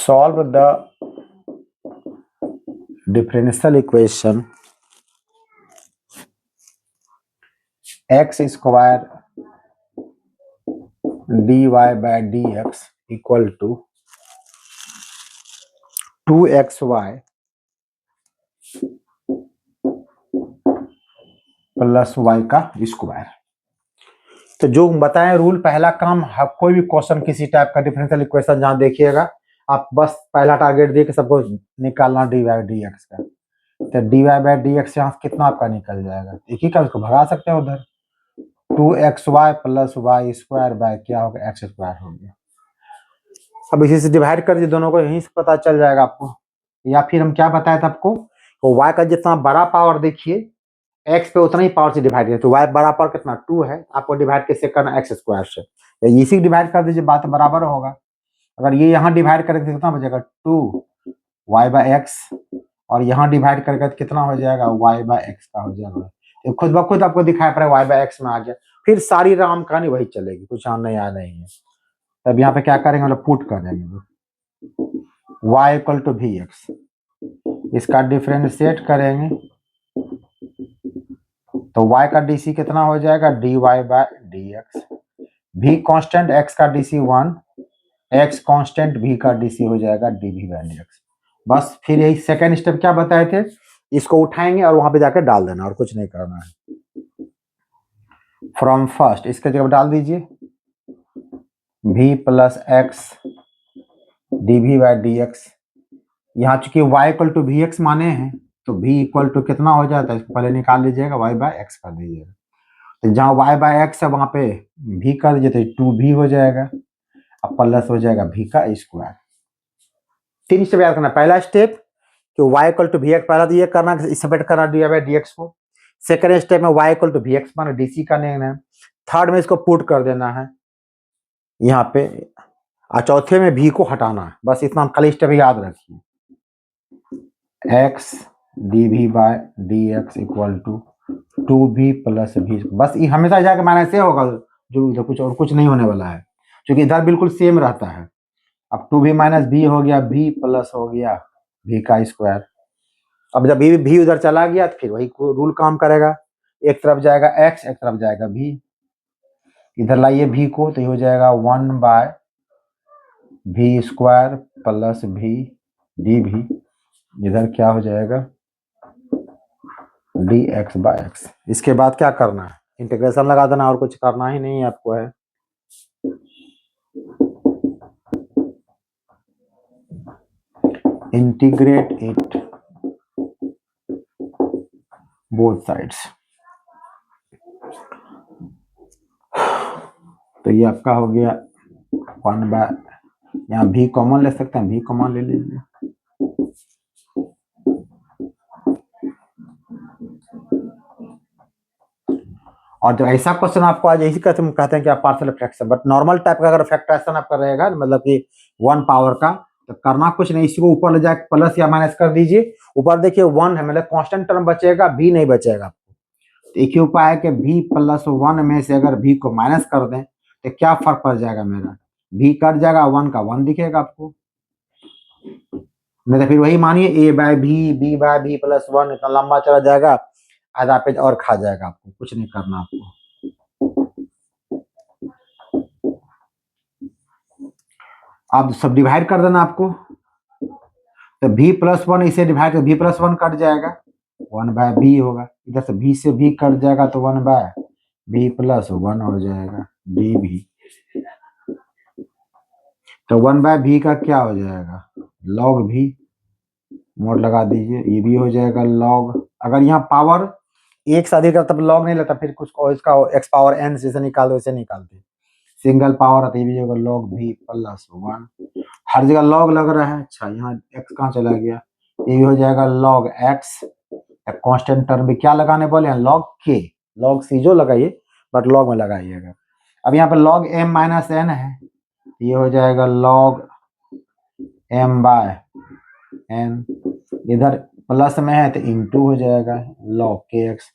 Solve the differential equation x square dy by dx equal to 2xy plus y का स्क्वायर। तो जो बताएं रूल, पहला काम, कोई भी क्वेश्चन किसी टाइप का डिफरेंशियल इक्वेशन जहां देखिएगा, आप बस पहला टारगेट दे के सबको निकालना dy बाई डी एक्स का। तो dy बाई डी एक्स यहाँ कितना आपका निकल जाएगा, एक ही का उसको भगा सकते हैं उधर, 2xy plus y square bye क्या होगा, एक्स स्क्वायर हो गया। अब इसी से डिवाइड कर दीजिए दोनों को, यहीं से पता चल जाएगा आपको। या फिर हम क्या बताया था आपको, तो y का जितना बड़ा पावर देखिए x पे उतना ही पावर से डिवाइड करिए, तो y बड़ा पावर कितना 2 है, आपको डिवाइड कैसे करना, एक्स स्क्वायर से, या इसी डिवाइड कर दीजिए, बात बराबर होगा। अगर ये यहाँ डिवाइड करेंगे तो कितना बचेगा 2 y बाय एक्स, और यहाँ डिवाइड करेगा तो कितना हो जाएगा y बाय एक्स का हो जाएगा। तो खुद ब खुद आपको दिखाई पड़ा y बाय एक्स में आ गया, फिर सारी राम कहानी वही चलेगी, कुछ यहाँ नया नहीं है। तब यहाँ पे क्या करेंगे, मतलब पुट कर देंगे y equal to v x, इसका डिफरेंशिएट करेंगे तो y का dc कितना हो जाएगा, dy by dx। v constant, x का dc 1, x कांस्टेंट, v का dc हो जाएगा dv बाय dx। बस फिर यही सेकेंड स्टेप क्या बताए थे, इसको उठाएंगे और वहां पे जाकर डाल देना, और कुछ नहीं करना है। फ्रॉम फर्स्ट इसके जगह डाल दीजिए v plus x dv by dx। यहाँ चूंकि y equal to v x माने हैं, तो v इक्वल टू कितना हो जाता है, इसको पहले निकाल लीजिएगा, y बाय एक्स कर दीजिएगा। तो जहाँ y बाय एक्स है वहां पे v कर दीजिए, तो 2v हो जाएगा, अब प्लस हो जाएगा v का स्क्वायर। 3 स्टेप याद करना। पहला स्टेप कि y equal to v x, पहला तो ये करना कि सेपरेट करना डी बाई डी एक्स को। सेकंड स्टेप में y equal to v x माना डी सी का लेना है। थर्ड में इसको पुट कर देना है यहाँ पे, और चौथे में v को हटाना है। बस इतना खाली स्टेप याद रखिए, x d v by d x equal to 2v plus v। बस ये हमेशा जाके माइनस से होगा, जो इधर कुछ और कुछ नहीं होने वाला है, क्योंकि इधर बिल्कुल सेम रहता है। अब 2v माइनस v हो गया, v प्लस हो गया v का स्क्वायर। अब जब v उधर चला गया तो फिर वही रूल काम करेगा, एक तरफ जाएगा x, एक तरफ जाएगा v। इधर लाइए v को, तो ये हो जाएगा 1 by v square plus v d v. इधर क्या हो जाएगा डी एक्स बाय एक्स। इसके बाद क्या करना है, इंटीग्रेशन लगा देना, और कुछ करना ही नहीं आपको है। Integrate it both sides. तो ये आपका हो गया 1 बाय, यहाँ v कॉमन ले सकते हैं, v कॉमन ले लीजिए। और जब ऐसा क्वेश्चन आपको आज यही कहते हैं कि आप partial fraction, but normal type का अगर फ्रैक्शन आपका रहेगा, मतलब कि 1 पावर का, तो करना कुछ नहीं, इसी को ऊपर ले जाकर प्लस या माइनस कर दीजिए। ऊपर देखिए 1 है, मतलब कांस्टेंट टर्म बचेगा, v नहीं बचेगा आपको। तो एक ही उपाय है कि v प्लस 1 में से अगर v को माइनस कर दें तो क्या फर्क पड़ जाएगा, मेरा v कट जाएगा, 1 का 1 दिखेगा आपको। नहीं तो फिर वही मानिए a by v, b by v plus 1, इतना लंबा चला जाएगा, आधा पेज और खा जाएगा। आपको कुछ नहीं करना, आपको आप सब डिवाइड कर देना आपको। तो v प्लस 1 इसे डिवाइड कर, v प्लस 1 कट जाएगा, 1 बाय v होगा। इधर से v से v कट जाएगा तो 1 बाय v प्लस 1 हो जाएगा डी भी। तो 1 बाय v का क्या हो जाएगा लॉग v, मोड लगा दीजिए, ये भी हो जाएगा लॉग। अगर यहाँ पावर एक से अधिक तब लॉग नहीं लेता, फिर कुछ इसका x पावर n से निकाल दो, इसे निकालते। सिंगल पावर आता है, होगा लॉग v प्लस 1। हर जगह लॉग लग रहा है। अच्छा, यहाँ x कहाँ चला गया, ये भी हो जाएगा लॉग x। कांस्टेंट टर्म में क्या लगाने बोले हैं, लॉग k, लॉग c जो लगाइए, बट लॉग में लगाइएगा। अब यहाँ पर लॉग m माइनस n है, ये हो जाएगा लॉग m बाय n। इधर प्लस में है तो इंटू हो जाएगा लॉग के एक्स।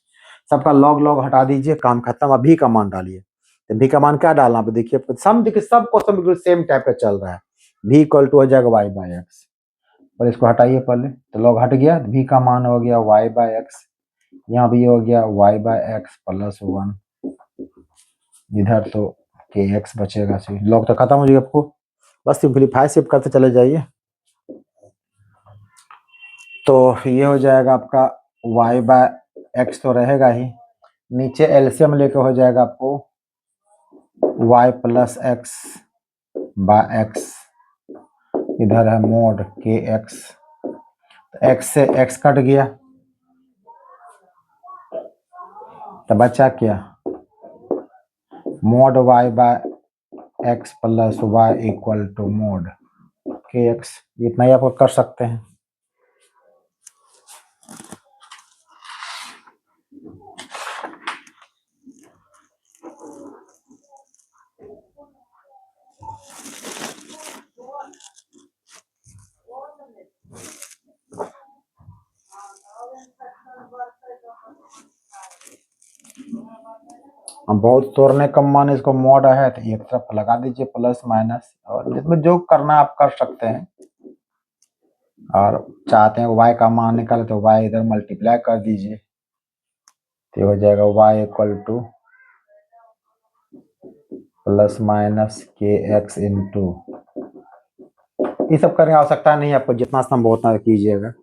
सबका लॉग लॉग हटा दीजिए, काम खत्म। अब भी का मान डालिए, तो भी का मान क्या डालना, देखिए सब क्वेश्चन बिल्कुल सेम टाइप का चल रहा है। भी इक्वल टू हो जाएगा वाई बाय एक्स, पर इसको हटाइए पहले, तो लॉग हट गया, भी का मान हो गया वाई बाय एक्स। यहाँ भी हो गया वाई बाय एक्स प्लस 1। इधर तो के एक्स बचेगा, लॉग तो खत्म हो जाएगा आपको, बस सिंपलीफाई शिफ्ट करते चले जाइए। तो ये हो जाएगा आपका y बाय एक्स तो रहेगा ही, नीचे एलसीएम लेके हो जाएगा आपको y plus x by x. इधर है मोड के एक्स, एक्स से एक्स कट गया तो बचा क्या, mod y by x plus y equal to mod के एक्स। इतना ही आप कर सकते हैं। हम बहुत तोड़ने कम मान इसको मोड है तो एक तरफ लगा दीजिए प्लस माइनस, और इसमें जो करना आप कर सकते हैं। और चाहते हैं y का मान निकाले तो y इधर मल्टीप्लाई कर दीजिए, तो हो जाएगा y equal two plus minus के एक्स इंटू। ये सब करने की आवश्यकता नहीं है आपको, जितना संभव उतना कीजिएगा।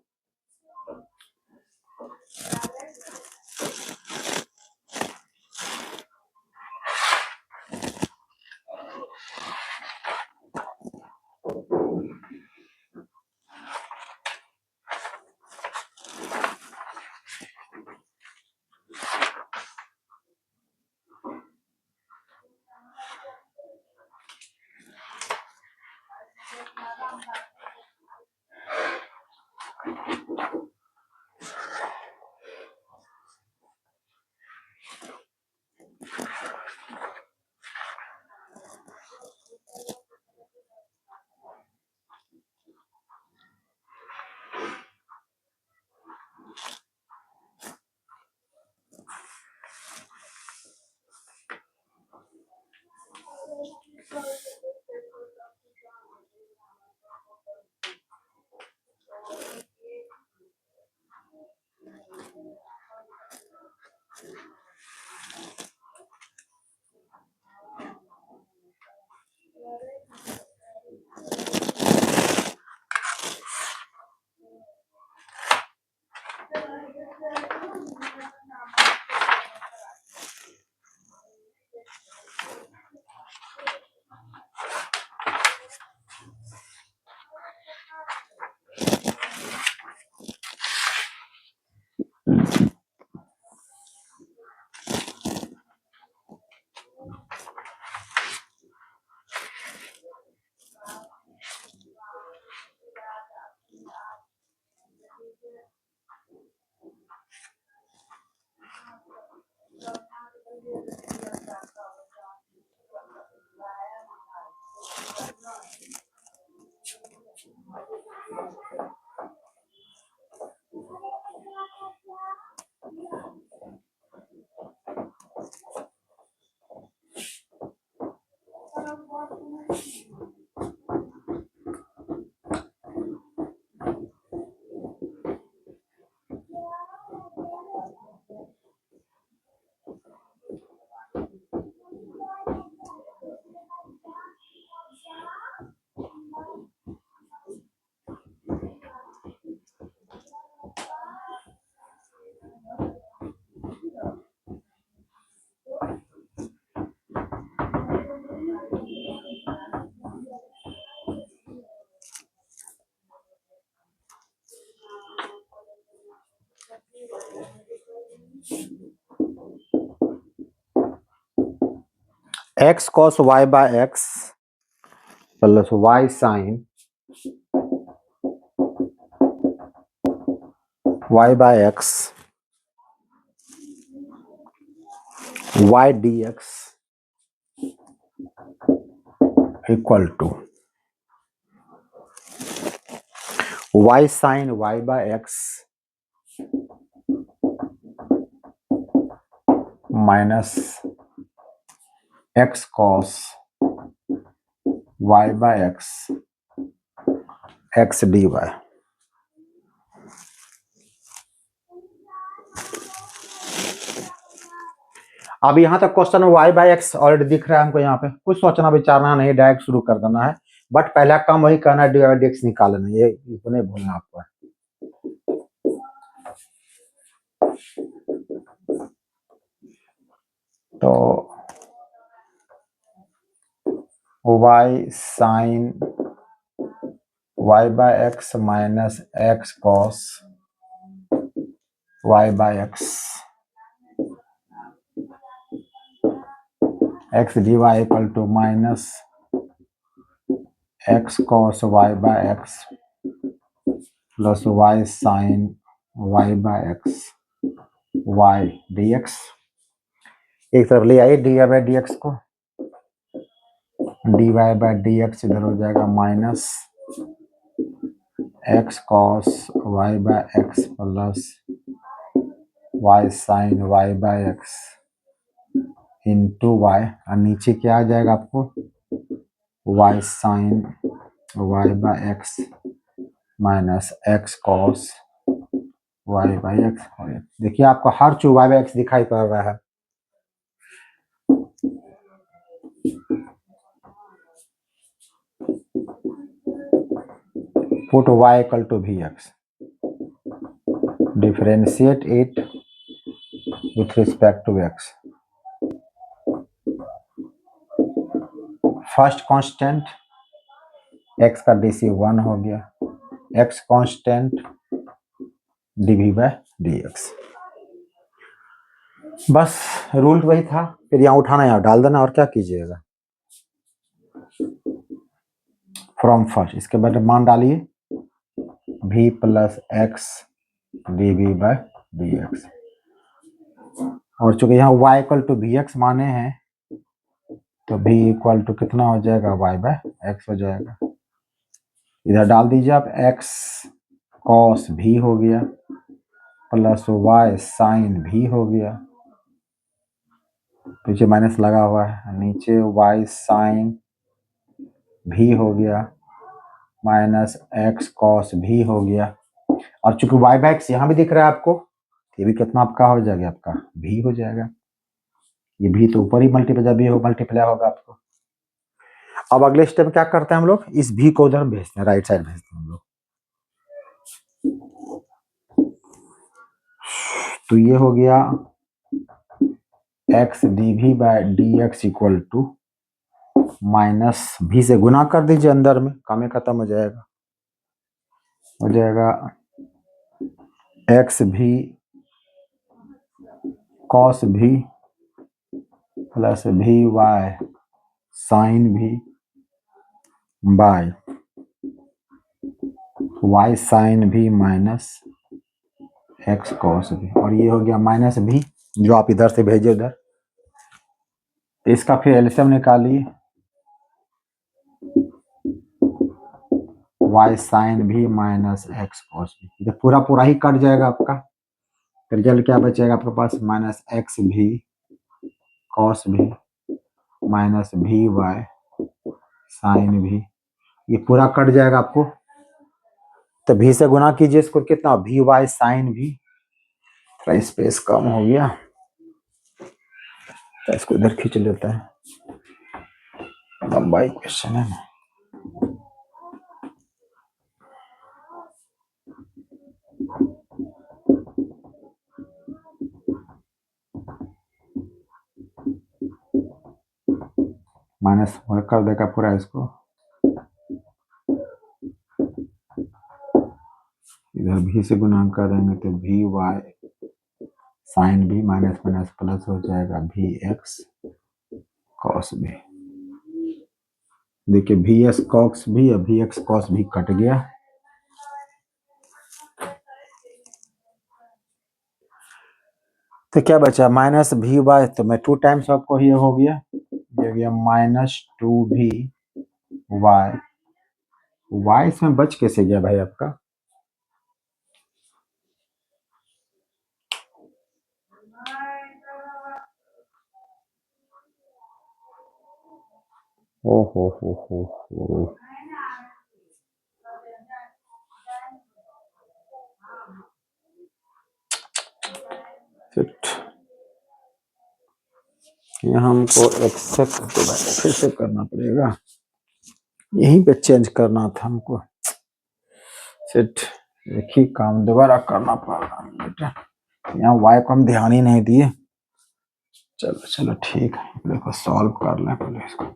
x cos y by x plus y sin y by x y dx equal to y sin y by x minus x cos y by x x dy। अब यहाँ तक question y by x already दिख रहा है हमको, यहाँ पे कुछ सोचना विचारना नहीं, डायरेक्ट शुरू कर देना है। बट पहला काम वही करना है, डी बाई डी एक्स निकालना, ये नहीं भूलना आपको। तो y sine y by x minus x cos y by x x d y equal to minus x cos y by x plus y sine y by x y d x. एक तरफ ले आइए d y by d x को, d y by d x इधर हो जाएगा minus x cos y by x plus y sine y by x into y, और नीचे क्या आ जाएगा आपको y sine y by x minus x cos y by x. देखिए आपको हर चीज वाई बाई एक्स दिखाई पड़ रहा है। Put y equal to v x, differentiate it with respect to x। First constant x का dc 1 हो गया, x constant dv by dx। बस रूल वही था, फिर यहाँ उठाना यहाँ डाल देना और क्या कीजिएगा फ्रॉम फर्स्ट। इसके बाद मान डालिए v plus x dv by dx, और चूंकि यहाँ y equal to v x माने हैं तो v इक्वल टू कितना हो जाएगा y बाय एक्स हो जाएगा। इधर डाल दीजिए आप x कॉस v हो गया प्लस y साइन v हो गया, पीछे माइनस लगा हुआ है, नीचे y साइन v हो गया माइनस x कॉस v हो गया, और चूंकि y बाय एक्स यहाँ भी दिख रहा है आपको, ये भी कितना आपका हो जाएगा आपका v हो जाएगा। ये v तो ऊपर ही मल्टीप्लाई होगा आपको। अब अगले स्टेप में क्या करते हैं हम लोग, इस v को उधर भेजते हैं, राइट साइड भेजते हैं हम लोग। तो ये हो गया x d v by d x equal to minus भी से गुना कर दीजिए, अंदर में काम खत्म हो जाएगा एक्स भी कॉस भी प्लस भी वाई साइन भी बाय वाई साइन भी माइनस एक्स कॉस भी, और ये हो गया माइनस भी जो आप इधर से भेजे उधर। तो इसका फिर एलसीएम निकालिए, वाई साइन भी माइनस एक्स कॉस भी, तो पूरा पूरा ही कट जाएगा आपका। तो रिजल्ट क्या बचेगा आपके पास, माइनस एक्स भी कॉस भी माइनस भी वाई साइन भी, ये पूरा कट जाएगा आपको। तो भी से गुना कीजिए इसको, कितना भी वाई साइन भी, थोड़ा स्पेस कम हो गया तो इसको इधर खींच लेता है, लंबाई क्वेश्चन है ना। माइनस कर देगा पूरा इसको, इधर भी से गुना करेंगे तो भी वाई साइन भी माइनस माइनस प्लस हो जाएगा भी एक्स कॉस भी। देखिए भी एस कॉक्स भी और भी एक्स कॉस भी कट गया। तो क्या बचा माइनस भी वाई, तो मैं 2 टाइम्स आपको ये हो गया, ये हो गया माइनस 2 भी वाई, वाई इसमें बच कैसे गया भाई आपका, ओ हो यहाँ हमको एक्सेप्ट फिर से करना पड़ेगा, यहीं पे चेंज करना था हमको। सेट एक ही काम दोबारा करना पड़ेगा बेटा, यहाँ वाई को हम ध्यान ही नहीं दिए। चलो चलो ठीक है, देखो सॉल्व कर लें पहले इसको।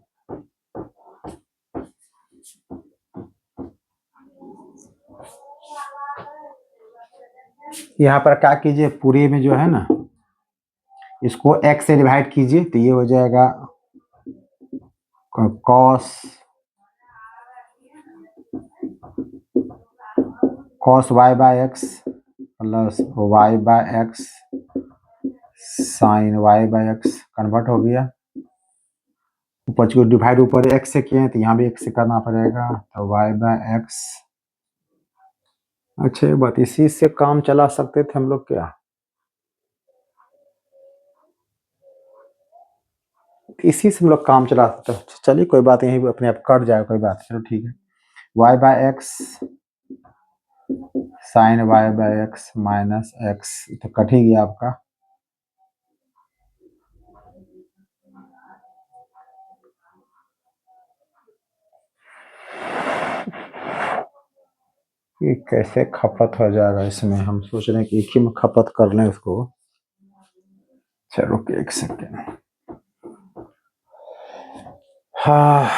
यहाँ पर क्या कीजिए, पूरे में जो है ना इसको x से डिवाइड कीजिए, तो ये हो जाएगा cos y by x plus y by x sine y by x, convert हो गया। ऊपर को डिवाइड ऊपर x से किए हैं तो यहाँ भी x से करना पड़ेगा, तो वाई बाय एक्स। अच्छा ये बात, इसी से काम चला सकते थे हम लोग क्या, इसी से हम लोग काम चला सकते हैं। चलिए कोई बात नहीं, अपने आप कट जाएगा, कोई बात, चलो ठीक है। Y by x sine y by x minus x, तो कट ही गया आपका। ये कैसे खपत हो जाएगा इसमें, हम सोच रहे हैं कि एक ही में खपत कर लें इसको। चलो एक सेकेंड, हाँ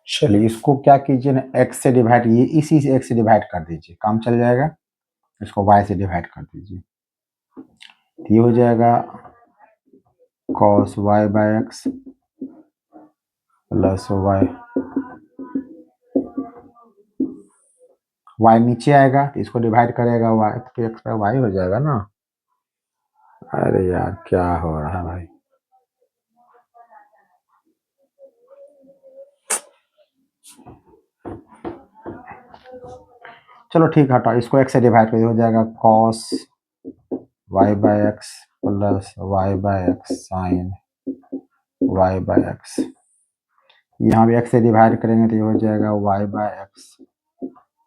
चलिए इसको क्या कीजिए ना, x से डिवाइड, ये इसी से x से डिवाइड कर दीजिए, काम चल जाएगा। इसको y से डिवाइड कर दीजिए, ये हो जाएगा cos y by x plus y नीचे आएगा तो इसको डिवाइड करेगा y, तो x बाय y हो जाएगा ना। अरे यार क्या हो रहा है भाई, चलो ठीक हटा, इसको x से डिवाइड कर, हो जाएगा cos y by x plus y by x sine y by x, यहाँ भी x से डिवाइड करेंगे तो ये हो जाएगा y by x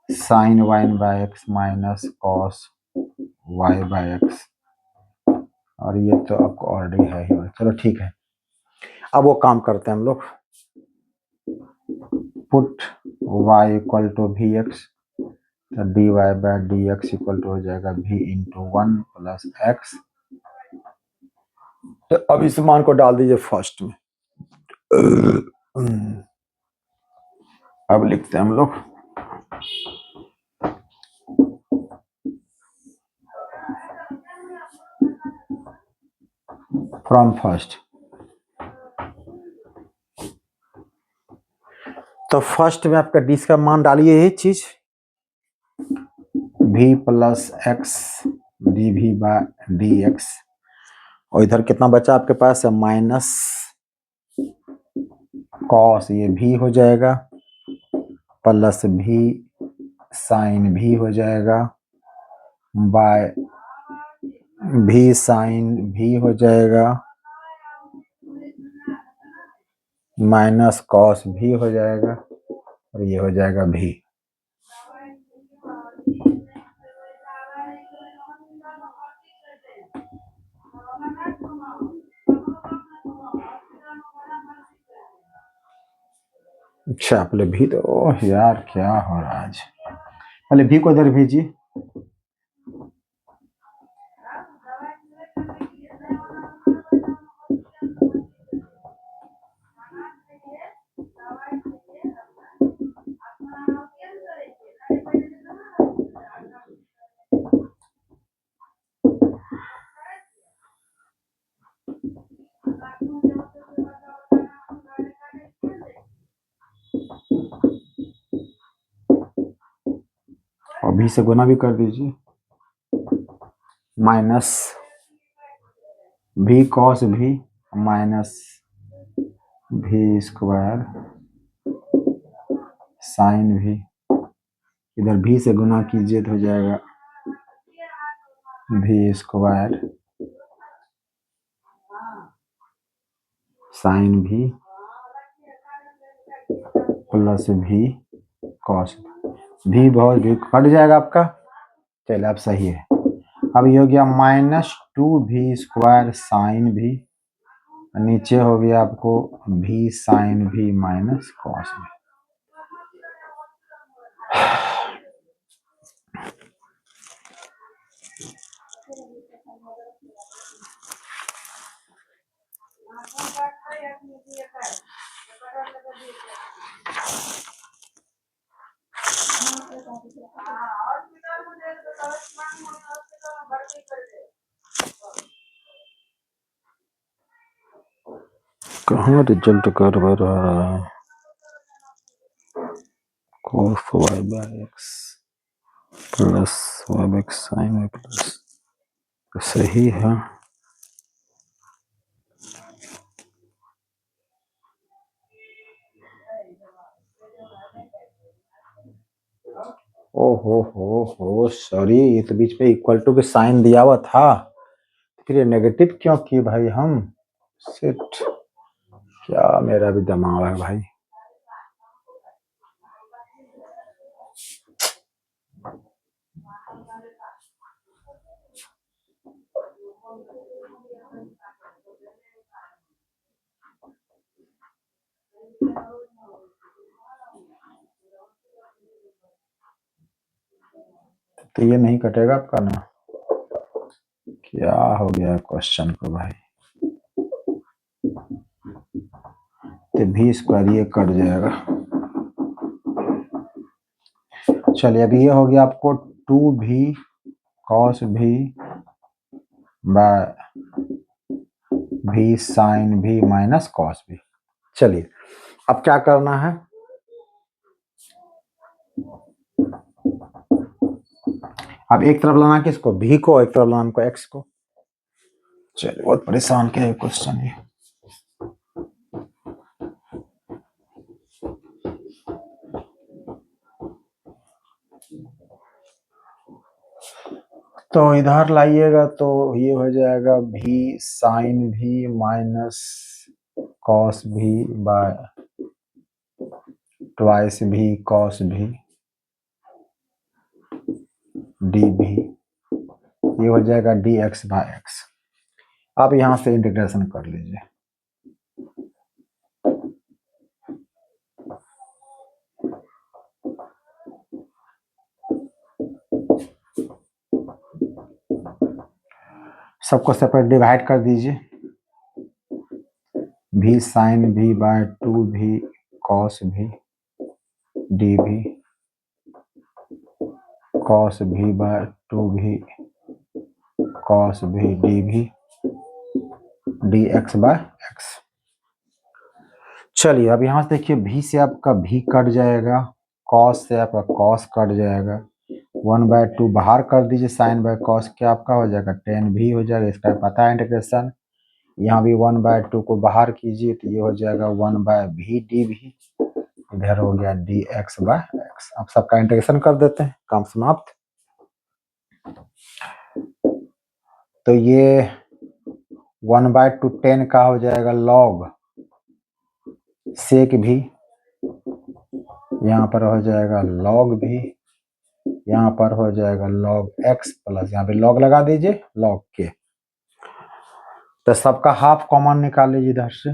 sine y by x minus cos y by x, और ये तो आपको ऑलरेडी है ही। चलो ठीक है, अब वो काम करते हैं हम लोग। Put y equal to v x, तो d y by d x equal to हो जाएगा v इंटू 1 प्लस एक्स। तो अब इस मान को डाल दीजिए फर्स्ट में। अब लिखते हैं हम लोग फ्रॉम फर्स्ट। तो फर्स्ट में आपका डी का मान डालिए, यही चीज v plus x d v by d x, और इधर कितना बचा आपके पास है माइनस कॉस, ये भी हो जाएगा, प्लस भी साइन भी हो जाएगा, बाय भी साइन भी हो जाएगा, माइनस कॉस भी हो जाएगा, और ये हो जाएगा भी। अच्छा पहले भी तो, यार क्या हो रहा है आज, पहले भी को इधर भेजिए। और भी से गुना भी कर दीजिए, माइनस भी कॉस भी माइनस भी स्क्वायर साइन भी, इधर भी से गुना कीजिए तो हो जाएगा भी स्क्वायर साइन भी प्लस भी कॉस भी, बहुत भी कट जाएगा आपका। चलिए अब सही है। अब ये हो गया माइनस टू भी स्क्वायर साइन भी, नीचे हो गया आपको भी साइन भी माइनस कॉस भी। कहाँ रिजल्ट कर रहा है, cos y by x plus y x sine y plus, सही है। ओहो हो सॉरी, ये तो बीच में इक्वल टू के साइन दिया हुआ था, फिर ये नेगेटिव क्यों किए भाई हम, शिट, क्या मेरा भी दिमाग है भाई। तो ये नहीं कटेगा आपका ना, क्या हो गया क्वेश्चन को भाई, तो भी स्क्वायर ये कट जाएगा। चलिए अब ये हो गया आपको टू भी कॉस भी बाय भी साइन भी माइनस कॉस भी। चलिए अब क्या करना है, अब एक तरफ लाना किसको, भी को, एक तरफ लाना को एक्स को। चलिए बहुत परेशान किया है क्वेश्चन ये। तो इधर लाइएगा तो ये हो जाएगा भी साइन भी माइनस कॉस भी बाय ट्वाइस भी कॉस भी डी भी, ये हो जाएगा dx/x। आप यहां से इंटीग्रेशन कर लीजिए। सबको सेपरेट डिवाइड कर दीजिए। v sin v/2v cos v dv cos v/2v cos v dv dx/x। चलिए अब यहां से देखिए, v से आपका v कट जाएगा, cos से आपका cos कट जाएगा, 1/2 बाहर कर दीजिए, sin बाय cos क्या आपका हो जाएगा, tan v हो जाएगा। इसका पता है इंटीग्रेशन। यहाँ भी 1/2 को बाहर कीजिए तो ये हो जाएगा 1/v dv, इधर हो गया dx/x। अब सबका इंटीग्रेशन कर देते हैं, काम समाप्त। तो ये 1/2 tan का हो जाएगा log sec v, यहाँ पर हो जाएगा log v, यहाँ पर हो जाएगा log x प्लस यहाँ पे log लगा दीजिए log k। तो सबका हाफ कॉमन निकाल लीजिए इधर से,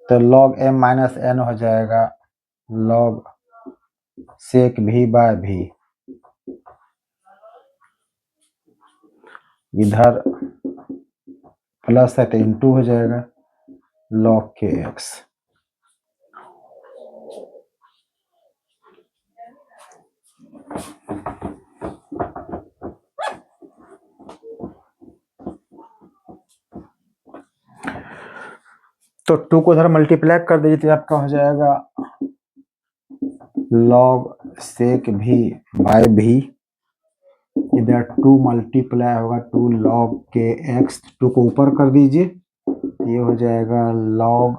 तो log m माइनस n हो जाएगा log sec v/v, इधर प्लस है तो इंटू हो जाएगा log kx। तो 2 को इधर मल्टीप्लाई कर दीजिए तो आपका हो जाएगा log sec v/v, इधर 2 मल्टीप्लाई होगा 2 log kx, 2 को ऊपर कर दीजिए, ये हो जाएगा log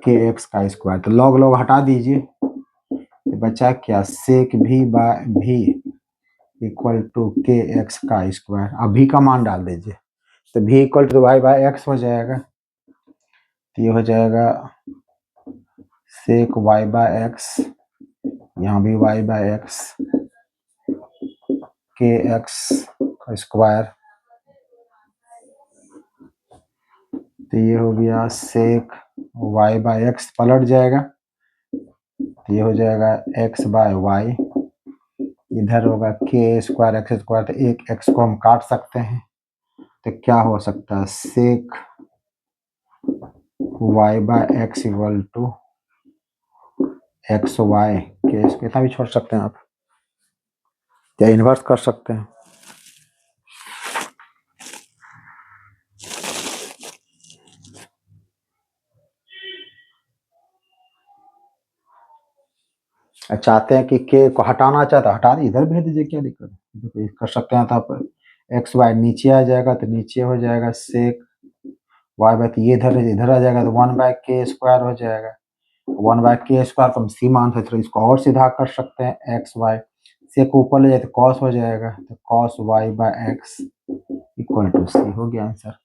kx का स्क्वायर। तो log log हटा दीजिए, तो बचा क्या, sec v/v equal to kx का स्क्वायर। अब v का मान डाल दीजिए, तो v इक्वल टू y/x हो जाएगा, तो ये हो जाएगा sec y/x, यहाँ भी y/x kx का स्क्वायर, तो ये हो गया sec y/x, पलट जाएगा तो ये हो जाएगा x/y, इधर होगा k² x², तो एक x को हम काट सकते हैं, तो क्या हो सकता है, sec y/x equal to xy k, इतना भी छोड़ सकते हैं आप, या इन्वर्स कर सकते हैं। चाहते हैं कि के को हटाना चाहते हैं हटा दीजिए, इधर भेज दीजिए, क्या दिक्कत है, इधर कर सकते हैं। तो आप xy नीचे आ जाएगा, तो नीचे हो जाएगा sec y/, तो ये इधर आ जाएगा, तो 1/k² हो जाएगा। 1/k² को हम c मान सकते, इसको और सीधा कर सकते हैं, xy sec ऊपर ले जाए तो cos हो जाएगा, तो cos y/x equal to c हो गया आंसर।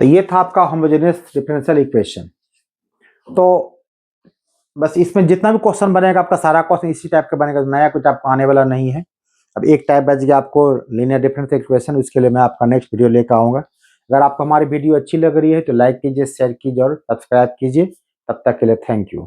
तो ये था आपका होमोजेनियस डिफरेंशियल इक्वेशन। तो बस इसमें जितना भी क्वेश्चन बनेगा आपका सारा क्वेश्चन इसी टाइप का बनेगा, नया कुछ आपको आने वाला नहीं है। अब एक टाइप बच गया आपको लीनियर डिफरेंशियल इक्वेशन, उसके लिए मैं आपका नेक्स्ट वीडियो लेकर आऊंगा। अगर आपको हमारी वीडियो अच्छी लग रही है तो लाइक कीजिए, शेयर कीजिए और सब्सक्राइब कीजिए। तब तक के लिए थैंक यू।